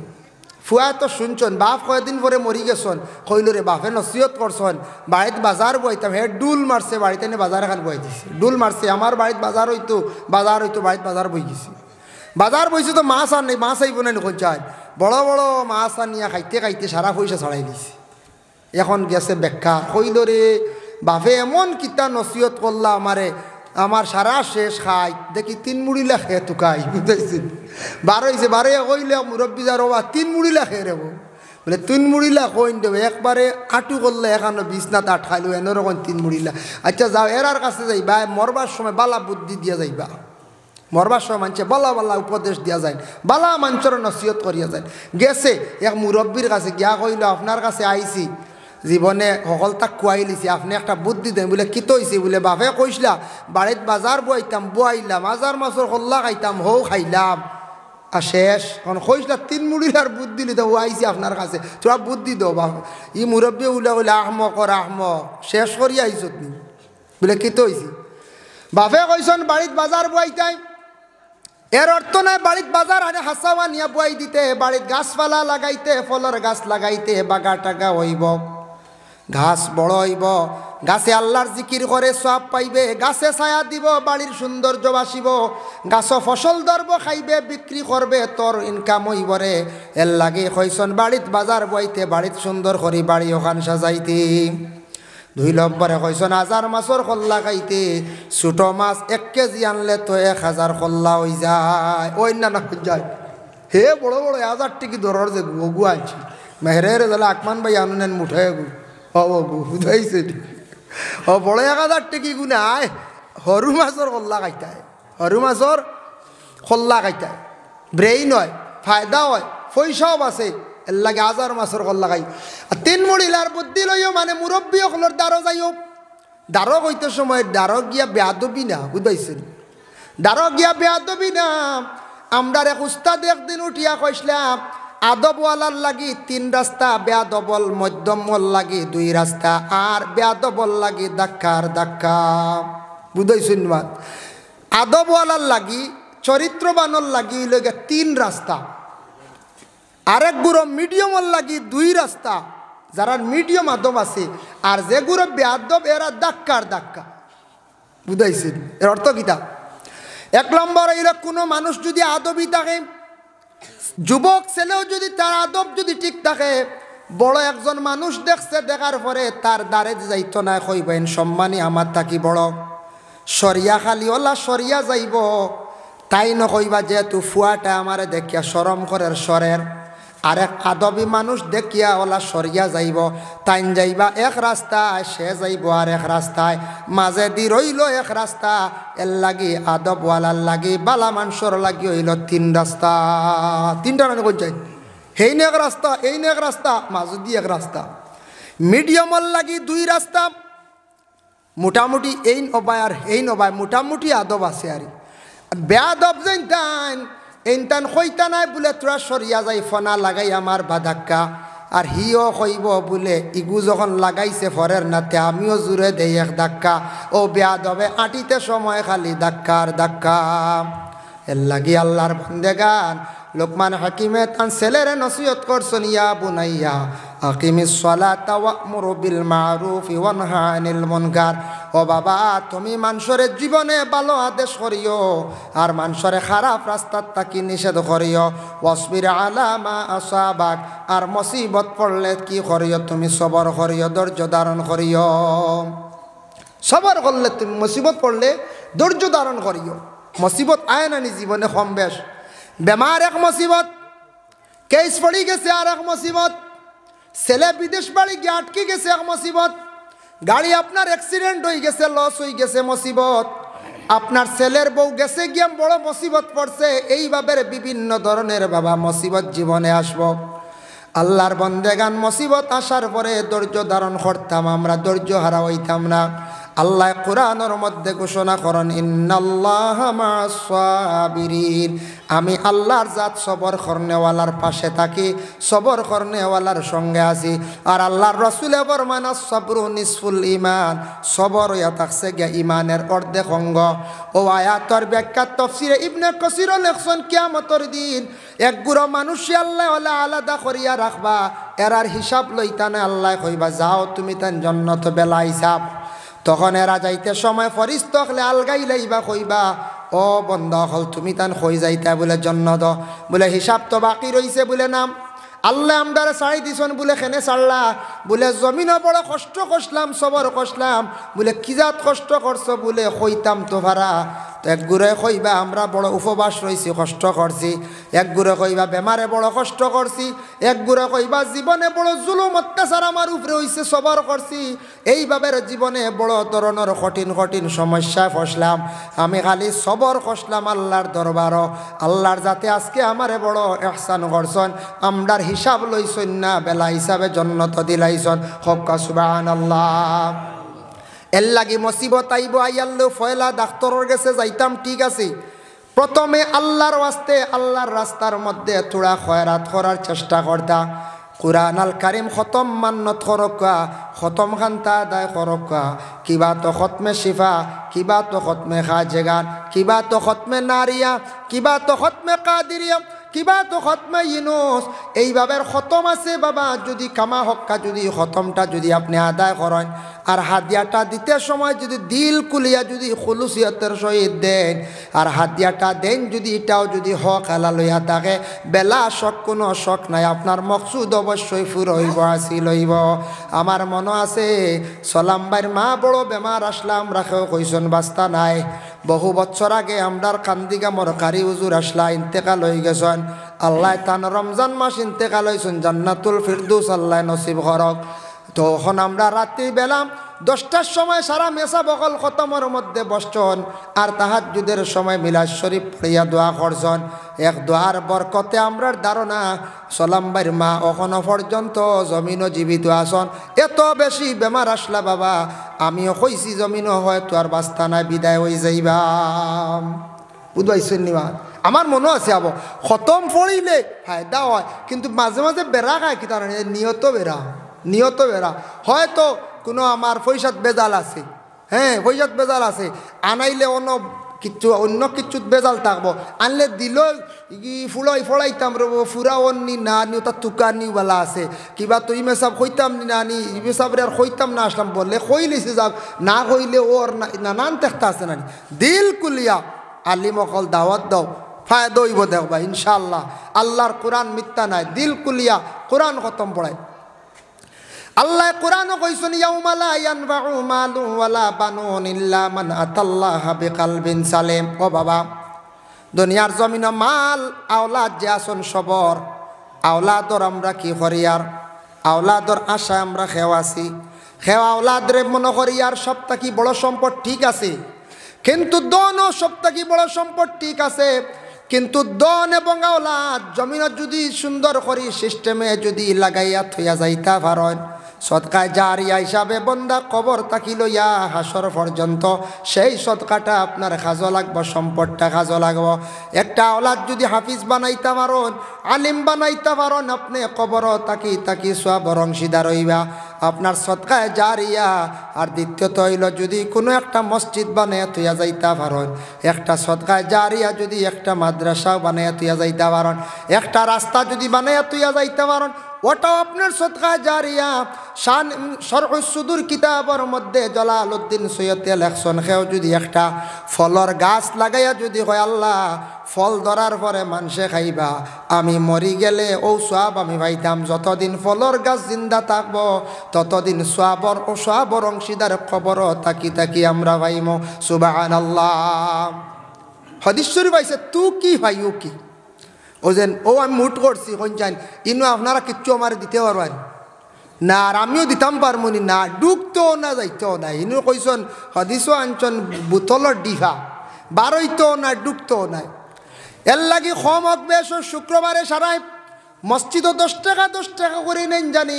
ফুয়া তো শুনছন, বাপ কয়েকদিন পরে মরি গেছন, কইল রে বাপে নসিহত করছন বাড়িত বাজার বইতাম। হে ডুল মারছে, বাড়িতে এনে বাজার এখান বই দিছে, ডুল মারছে। আমার বাড়িত বাজার হইতো বাড়িত বাজার বই গেছি। বাজার বইছে তো মাছ আর নেই, মাছ আইব না কোন চাই, বড় বড় মাছ আনিয়া খাইতে খাইতে সারা পয়সা ছড়াই দিছে। এখন গেছে বেকার। কইল রে বাপে এমন কিতা নসিহত করলা আমারে, আমার সারা শেষ খাই দেখি 3 মুড়িলা খেয়ে তুকাই, বুঝতেছি 12 হয়েছে। 12 কইলে মুরব্বী যার বা 3 মুড়িলা খেয়ে রেব, বলে 3 মুড়িলা কইন দেবে একবারে আটু করলে এখানে বিছনাতে আটকাইলো এরকম 3 মুড়িলা। আচ্ছা যাও এরার কাছে যাইবা, মরবার সময় বালা বুদ্ধি দিয়া যাইবা। মরবার সময় মানছে বালা বালা উপদেশ দিয়া যায়, বালা মানুষের নসিহত করিয়া যায়। গেছে এক মুরব্বীর কাছে গিয়া কইল আপনার কাছে আইছি, জীবনে সকলতা কুয়াই লিছি, আপনি একটা বুদ্ধি দেন। বলে কি তৈছি? বলে বাপে কইসলা বাড়িত বাজার বুয়াইতাম, বুয়াইলাম, আজার মাছর হল্লা খাইতাম, হৌ খাইলাম, আর শেষ। এখন কইসলা 3 মুড়িলার বুদ্ধি লিতে ও আইছি আপনার কাছে, তোরা বুদ্ধি দাও। বাপ ই মুরব্বী উলা বলে আহমক আহমক, শেষ করি আইস নি। বলে কি তৈছি? বাপে কইসন বাড়িত বাজার বুয়াইতাই, এর অর্থ নাই বাড়িত বাজার আনে হাসাওয়া নিয়ে বুয়াই দিতে, বাড়িত গাছপালা লাগাইতে, ফলের গাছ লাগাইতে, বাগা টাগা হইব, ঘাস বড় হইব, গাছে আল্লাহর জিকির করে সব পাইবে, গাছে ছায়া দিব, বাড়ির সৌন্দর্য বাসিব, গাছ ফসল ধরব, খাইবে, বিক্রি করবে, তোর ইনকাম হইব রে। এর লাগে কইসন বাড়িত বাজার বইতে, বাড়িত সুন্দর করি বাড়ি ওখান সাজাইতে। 2 নম্বরে কইসন হাজার মাছর খল্লা খাইতে, ছোট মাছ 1 কেজি আনলে তো 1000 খল্লা হয়ে যায়। ওই না যায় হে বড় বড় 1000 টিকি ধরার যে গু আনছি মেহরের জেলা আকমান ভাই আনুনেন মুঠায় গু গু বুঝাইছে ও বড় 1000 টিকি গু নাই, সরু মাছর খল্লা খাইতায়, সরু মাছর খল্লা খাইতায়, ব্রেইন হয়, ফায়দা হয়, পয়সাও বাঁচে। এর লাগে 1000 মাছর খল্লা খাই। আর 3 মুড়িলার বুদ্ধি লইও, মানে মুরব্বী অকলর দ্বারো যাইও। দ্বারো কইতে সময় দ্বারো গিয়া বেয়াদবি না, বুঝাইছেন? দারো গিয়া বেয়াদবি না। আমরার এক উস্তাদ একদিন উঠিয়া কইসলাম আদবওয়ালার লাগি 3 রাস্তা, বেয়াদবল মধ্যমল লাগি 2 রাস্তা, আর বেয়াদবল লাগি ধাক্কার ধাক্কা। বুঝাইছেন বাদ? আদবওয়ালার লাগি চরিত্রবানর লাগি হইল 3 রাস্তা, আরেক গুরো মিডিয়ামর লাগি 2 রাস্তা, যারা মিডিয়াম আদব আছে, আর যে গুরো বেয়াদব এরা ধাক্কার ধাক্কা। বুঝাইছেন? এর অর্থ কিতা? 1 নম্বর হইল কোনো মানুষ যদি আদবই থাকে, যুবক ছেলেও যদি তার আদব যদি ঠিক থাকে, বড় একজন মানুষ দেখছে, দেখার পরে তার দ্বারে যাইতো না, কইবেন সম্মানী আমার থাকি বড়, সরিয়া খালি ওলা সরিয়া যাইব, তাই নকইবা যেহেতু ফুয়াটা আমারে দেখিয়া শরম করের সরের। আরেক আদবী মানুষ দেখিয়া ওলা সরিয়া যাইব, তাইন যাইবা এক রাস্তায়, সে যাইব আর এক রাস্তায়, মাঝে দি রইল এক রাস্তা। এর লাগি আদবওয়ালার লাগি বালা মানুষের লাগি হইল 3 রাস্তা। 3টা মানে কোন চাই? হেই নে এক রাস্তা, এই নে এক রাস্তা, মাঝে দি এক রাস্তা। মিডিয়ামর লাগি 2 রাস্তা, মোটামুটি এই নবায় আর এই নবায় মোটামুটি আদব আছে। আর বেয়াদব যেন এইটান কইতা নাই বলে তোরা সরিয়া যাই ফনা লাগাই আমার বাধাক্কা, আর হিও কইব বলে ইগু যখন লাগাইছে ফরের নাতে আমিও জুড়ে দেই এক ধাক্কা। ও বেয়াদবে আটিতে সময় খালি ধাক্কার ধাক্কা। এর লাগি আল্লাহর বান্দেগান লোকমান হাকিমে তান ছেলেরে নসিহত করছেন, ইয়া বুনাইয়া আকিমিস সালাতা ওয়া'মুর বিল মা'রুফি ওয়ানহা আনিল মুনকার। ও বাবা, তুমি মানুষের জীবনে ভালো আদেশ করিও, আর মানুষের খারাপ রাস্তার তাকি নিষেধ করিও। ওয়াসবির আলা মা আসাবাক, আর মুসিবত পড়লে কি করিও? তুমি সবর করিও, ধৈর্য ধারণ করিও। সবর করলে তুমি মুসিবত পড়লে ধৈর্য ধারণ করিও। মুসিবত আয় না নি জীবনে কম বেশ, বেমার এক মুসিবত, কেস পড়ি গেছে আর এক মুসিবত, ছেলে বিদেশ বাড়ি গিয়ে আটকে গেছে এক মুসিবত, গাড়ি আপনার অ্যাক্সিডেন্ট হয়ে গেছে, লস হয়ে গেছে মুসিবত, আপনার ছেলের বউ গেছে গিয়ে বড় মুসিবত পড়ছে। এইভাবে বিভিন্ন ধরনের বাবা মুসিবত জীবনে আসব। আল্লাহর বন্দেগান মুসিবত আসার পরে ধৈর্য ধারণ করতাম, আমরা ধৈর্য হারা হইতাম না। আল্লাহ কোরআনের মধ্যে ঘোষণা করেন, ইন্নাল্লাহা মা'আস সাবিরিন, আমি আল্লাহর জাত সবর করনেওয়ালার পাশে থাকি, সবর করনেওয়ালার সঙ্গে আছি। আর আল্লাহর রাসূলে ফরমান, আস-সাবরু নিসফুল ঈমান, সবর ইয়া থাকছে গিয়া ঈমানের অর্ধেক অঙ্গ। ও আয়াতের ব্যাখ্যা তাফসীরে ইবনে কাসির লেখছেন, কিয়ামতের দিন এক গুড়ো মানুষ আল্লাহ আলাদা করিয়া রাখবা, এরার হিসাব লইতা না। আল্লাহ কইবা, যাও তুমি তান জান্নাত বেলা হিসাব। তখন এরা যাইতে সময় ফরিস্ত হলে আলগাই লাইবা, কইবা, ও বন্ধ হল তুমি তান কই যাইতা? বলে জন্নত, বলে হিসাব তো বাকি রইছে। বলে নাম আল্লাহ আমদারে ছাড়ি দিছন, বলে খেনে ছাড়লা? বলে জমিনও বড় কষ্ট করলাম, সবর করলাম। বলে কি জাত কষ্ট করছো? বলে কইতাম তো ভাড়া। তো এক গুড়ে কইবা, আমরা বড় উপবাস রয়েছি, কষ্ট করছি। এক গুড়ে কইবা, বেমারে বড় কষ্ট করছি। এক গুড়ে কইবা, জীবনে বড় জুলুম অত্যাচার আমার উপরে হইছে, সবর করছি। এইভাবে জীবনে বড় ধরনের কঠিন কঠিন সমস্যায় ফসলাম, আমি খালি সবর করলাম আল্লাহর দরবার। আল্লাহর যাতে আজকে আমারে বড় ইহসান করছেন, আমরার হিসাব লইছেন না, বেলা হিসাবে জন্নত দিলাইছেন। হক্কা সুবহানাল্লাহ। এর লাগি মুসিবত আইব, আইয়াল্লো ফয়লা ডাক্তারের কাছে যাইতাম, ঠিক আছে। প্রথমে আল্লাহর ওয়াস্তে আল্লাহর রাস্তার মধ্যে থোড়া খয়রাত করার চেষ্টা করতা। কুরআন আল কারিম খতম মান্নত করকা, খতম খান্তা আদায় করকা, কিবা তো খতমে শিফা, কিবা তো খতমে খাজেগান, কিবা তো খতমে নারিয়া, কিবা তো খতমে কাদিরিয়া, কিবা তো খতমে ইউনুস। এইভাবে খতম আছে বাবা। যদি কামা হক্কা যদি খতমটা যদি আপনি আদায় করেন, আর হাদিয়াটা দিতে সময় যদি দিল কুলিয়া যদি খুলুসিয়তের সহিত দেন, আর হাদিয়াটা দেন যদি এটাও যদি হক আলা লইয়া থাকে, বেলা শখ কোনো শখ নাই, আপনার মকসুদ অবশ্যই ফুর হইব, আসি লইব। আমার মনে আছে সলামবাইর মা বড় বেমার আসলাম, রাখেও কইসন বাস্তা নাই। বহু বছর আগে আমরার কান্দিগা মরকারি হুজুর আসলা, ইন্তেকাল হয়ে গেছেন। আল্লাহ তান রমজান মাস ইন্তেকাল হয়েছেন, জান্নাতুল ফিরদৌস আল্লাহ নসিব করক। তখন আমরা রাত্রি বেলা 10টার সময় সারা মেসা বকল খতমের মধ্যে বসছেন, আর তাহাজ্জুদের সময় মিলাদ শরীফ পড়িয়া দোয়া করছেন। এক দোয়ার বরকতে আমরার ধারণা সলামবাইর মা এখনো পর্যন্ত জমিনও জীবিত আসন। এত বেশি বেমার আসলা বাবা, আমিও কইছি জমিনও হয়তো আর বাস্তা নাই, বিদায় হয়ে যাইবা। বুঝবাইছেন নিবা আমার মনে আছে আবো খতম পড়িলে ফায়দা হয় কিন্তু মাঝে মাঝে বেড়া খায় কি তার নিয়ত বেড়া হয়তো কোনো আমার পয়সাত বেজাল আছে হ্যাঁ পয়সাত বেজাল আছে আনাইলে অন্য কিচ্ছুত বেজাল থাকবো আনলে দিল ফড়াইতাম রব ফুরা অন্নি না নি তার তুকা নিওয়ালা আছে কিবা তো ইমেসাব হইতাম নি না নি ইমেসাবরে আর হইতাম না আসলাম বললে কইলিছে যাক না কইলে ওর নানান তেখতা আছে না দিল কুলিয়া আলিম অকল দাওয়াত দাও ফায়দা হইব দেখবা ইনশাআল্লাহ আল্লাহর কোরআন মিথ্যা নাই দিল কুলিয়া কোরআন খতম পড়ায় আল্লাহ কোরআনও কইছেন ইয়াউমা লা ইয়ানফাউ মালুন ওয়ালা বানুন ইল্লা মান আতাল্লাহা বিকালবিন সালিম ও বাবা দুনিয়ার জমিনে মাল আওলাদ যে আসন সবর আওলাদর আমরা কি করি আর আওলাদর আশা আমরা খেওয়াছি আওলাদরে মনে করি আর সবটা কি বড় সম্পদ ঠিক আছে কিন্তু দনও সবটা কি বড় সম্পদ ঠিক আছে কিন্তু দন এবং আওলাদ জমিনে যদি সুন্দর করি সিস্টেমে যদি লাগাইয়া থইয়া যাইতা পারেন সদকায় জারিয়া হিসাবে বন্দা কবর তাকি লইয়া হাসর পর্যন্ত সেই সদকাটা আপনার কাজে লাগবে সম্পদটা কাজে লাগবে একটা আওলাদ যদি হাফিজ বানাইতে পারেন আলিম বানাইতে পারেন আপনি কবর তাকি সওয়াবের অংশীদার হইবা আপনার সদকায় জারিয়া আর দ্বিতীয়ত হইল যদি কোনো একটা মসজিদ বানাইয়া তুইয়া যাইতে পারেন একটা সদকায় জারিয়া যদি একটা মাদ্রাসাও বানাইয়া তুইয়া যাইতে পারেন একটা রাস্তা যদি বানাইয়া তুইয়া যাইতে পারেন ওটাও আপনার সদকায় জারিয়া শান শরহুস সুদুর কিতাবের মধ্যে জালালউদ্দিন সৈয়দী লেখছেন কেউ যদি একটা ফলর গাছ লাগাইয়া যদি হয় আল্লাহ ফল ধরার পরে মানুষে খাইবা আমি মরি গেলে ও সওয়াব আমি পাইতাম যতদিন ফলর গাছ জিন্দা থাকবো ততদিন সওয়াবর অংশীদার খবর তাকি আমরা পাইমো সুবহানাল্লাহ হাদিস শরীফ আইছে তু কি ভাই ও কি ও যেন ও আমি মুট করছি কইছেন ইনো আপনারা কিচ্ছু আমার দিতে পারবেন না আর আমিও দিতাম পারমনি না ডুবতেও না যাইতেও না ইনো কইছেন হাদিসও আনছেন বোতলের ডিহা বারইতেও না ডুবতেও নাই এর লাগি কম হোক বেশ শুক্রবারে সারাই মসজিদও 10 টাকা করে নেন জানি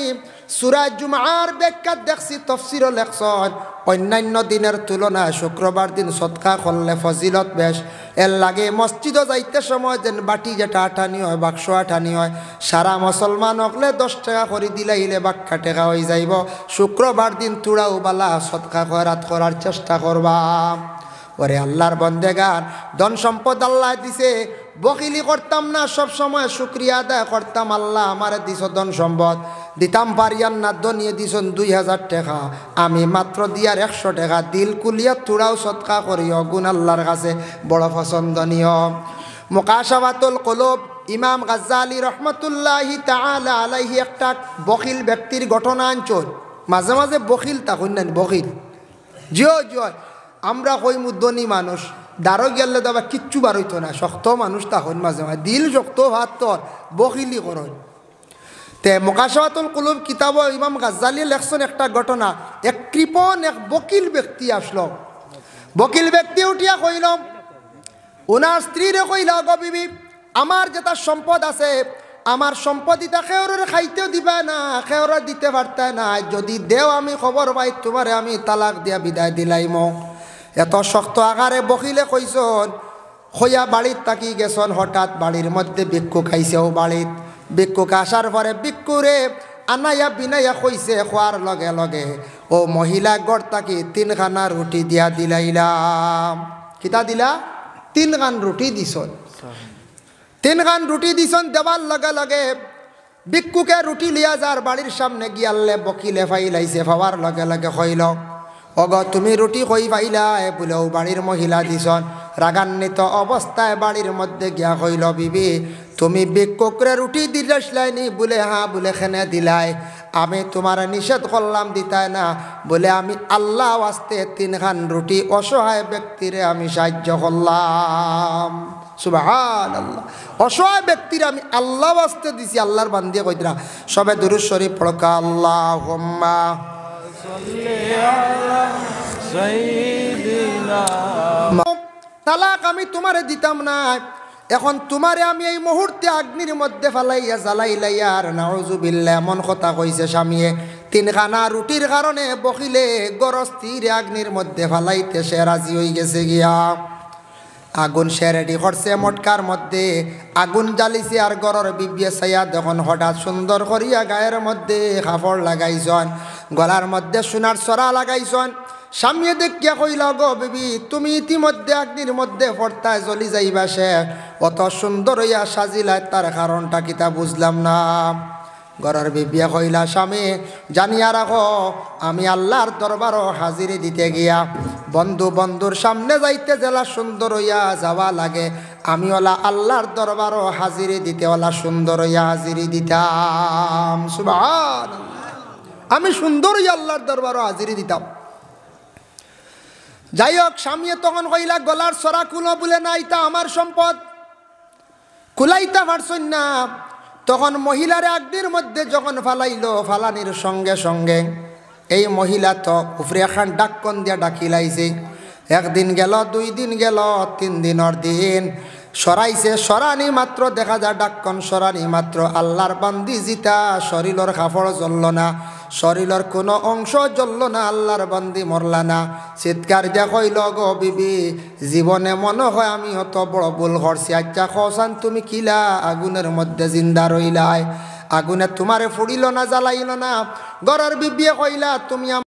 সূরা জুমার ব্যাখ্যা দেখছি তাফসীরও লেখছেন অন্যান্য দিনের তুলনায় শুক্রবার দিন সদকা করলে ফজিলত বেশ এর লাগে মসজিদও যাইতে সময় যেন বাটি যেটা আঠানি হয় বাক্স আঠানি হয় সারা মুসলমান হকলে 10 টাকা করে দিলাইলে বাক্কা টাকা হয়ে যাইব শুক্রবার দিন তুড়াও বালা সদকা করার চেষ্টা করবা ওরে আল্লাহর বন্দেগান ধন সম্পদ আল্লাহ দিছে বকিলি করতাম না সব সময় শুকরিয়া আদায় করতাম আল্লাহ আমারে দিছ ধন সম্পদ দিতাম পারিয়ান না দনিয়ে দিছন 2000 টাকা আমি মাত্র দিয়ার 100 টাকা দিল কুলিয়া তুড়াও সদকা করিও গুণ আল্লাহর কাছে বড় পছন্দনীয় মুকাশাফাতুল কুলুব ইমাম গাজ্জালি রহমাতুল্লাহি তাআলা আলাইহি একটা বকিল ব্যক্তির ঘটনা আনছেন মাঝে মাঝে বকিল তখন না বকিল জিও আমরা কই মুদ্দনি মানুষ দারো গেলে দাবা কিচ্ছু বার হইতো না শক্ত মানুষ তখন মাঝে মাঝে দিল শক্ত ভাত তোর বকিলি করন তে মুকাশাফাতুল কুলুব কিতাব ইমাম গাজ্জালি লেখছেন একটা ঘটনা এক কৃপণ এক বকিল ব্যক্তি আসলো বকিল ব্যক্তি উঠিয়া কইল ওনার স্ত্রীরে কইল গো বিবি আমার যেটা সম্পদ আছে আমার সম্পত্তিটা খেওরের খাইতেও দিবা না খেওরে দিতে পারতে না যদি দেও আমি খবর পাই তোমারে আমি তালাক দিয়া বিদায় দিলাইম এত শক্ত আকারে বকিলে কইছন হইয়া বাড়ির তাকি গেছন হঠাৎ বাড়ির মধ্যে ভিক্ষুক খাইছেও বাড়িত ভিক্ষুক আসার পরে ভিক্ষুরে আনাইয়া বিনাইয়া কইছে খোয়ার লগে লগে ও মহিলা গড় তাকি 3 খানা রুটি দিয়া দিলাইলাম কিতা দিলা 3 খান রুটি দিছন 3 খান রুটি দিছন দেবার লগে লগে ভিক্ষুকে রুটি লিয়া যার বাড়ির সামনে গিয়ালে বকিলে ফাইলাইছে ফাওয়ার লগে লগে কইল অগ তুমি রুটি কই পাইলা বলেও বাড়ির মহিলা দিছন রাগান্বিত অবস্থায় বাড়ির মধ্যে গিয়া কইল বিবি তুমি ভিক্ষুকরে রুটি দিলাইনি বলে হ্যাঁ বলে খেনে দিলাই আমি তোমার নিষেধ করলাম দিতাই না বলে আমি আল্লাহ ওয়াস্তে 3 খান রুটি অসহায় ব্যক্তিরে আমি সাহায্য করলাম সুবহানাল্লাহ অসহায় ব্যক্তির আমি আল্লাহ ওয়াস্তে দিছি আল্লাহর বান্দিয়ে কইরা সবে দুরূদ শরীফ পড়কা আল্লাহুম্মা তালাক আমি তোমারে দিতাম না এখন তোমারে আমি এই মুহূর্তে অগ্নির মধ্যে ফালাইয়া জ্বালাইলাইয়া আর নাউজুবিল্লাহ এমন কথা কইছে স্বামীয়ে 3 খানা রুটির কারণে বকিলে গরস্তির অগ্নির মধ্যে ফালাইতে সে রাজি হয়ে গেছে গিয়া আগুন সে রেডি করছে মটকার মধ্যে আগুন জ্বালিছে আর গরর বিবিয়ে ছাইয়া দেখুন হঠাৎ সুন্দর করিয়া গায়ের মধ্যে কাপড় লাগাইছন গলার মধ্যে সোনার সরা লাগাইছন সামনে দেখিয়া কইল গো বিবি তুমি ইতিমধ্যে আগ্নির মধ্যে ফর্তায় জ্বলি যাইবা সে অত সুন্দর হইয়া সাজিলা তার কারণটা কিতা বুঝলাম না গরর বিবিয়া কইলা স্বামী জানিয়া রাখো আমি আল্লাহর দরবারও হাজিরি দিতে গিয়া বন্ধুর সামনে যাইতে জেলা সুন্দর হইয়া যাওয়া লাগে আমি ওলা আল্লাহর দরবারও হাজিরি দিতে ওলা সুন্দর হইয়া হাজিরি দিতাম সুবহানাল্লাহ আমি সুন্দর হইয়া আল্লাহর দরবারও হাজিরি দিতাম যাই হোক স্বামী তখন কইলা গলার সরা কুলো বলে না এটা আমার সম্পদ কুলাইতা পারছই না তখন মহিলার আগ্নির মধ্যে যখন ফালাইল ফালানির সঙ্গে সঙ্গে এই মহিলা তো উপরে এখন ডাক্কন দিয়া ডাকি লাইছে একদিন গেল 2 দিন গেল 3 দিনের দিন সরাইছে সরানি মাত্র দেখা যায় ডাক্কন সরানি মাত্র আল্লাহর বান্দি জিতা শরীরের কাপড় জ্বলল না শরীরের কোনো অংশ জ্বলল না আল্লাহর বান্দি মরলা না চিৎকার দিয়া কইল গো বিবি জীবনে মনে হয় আমি অত বড় ভুল করছি আচ্ছা কসান তুমি কিলা আগুনের মধ্যে জিন্দা রইলাই আগুনে তোমারে ফুড়িল না জ্বালাইল না ঘরের বিবিয়ে কইলা তুমি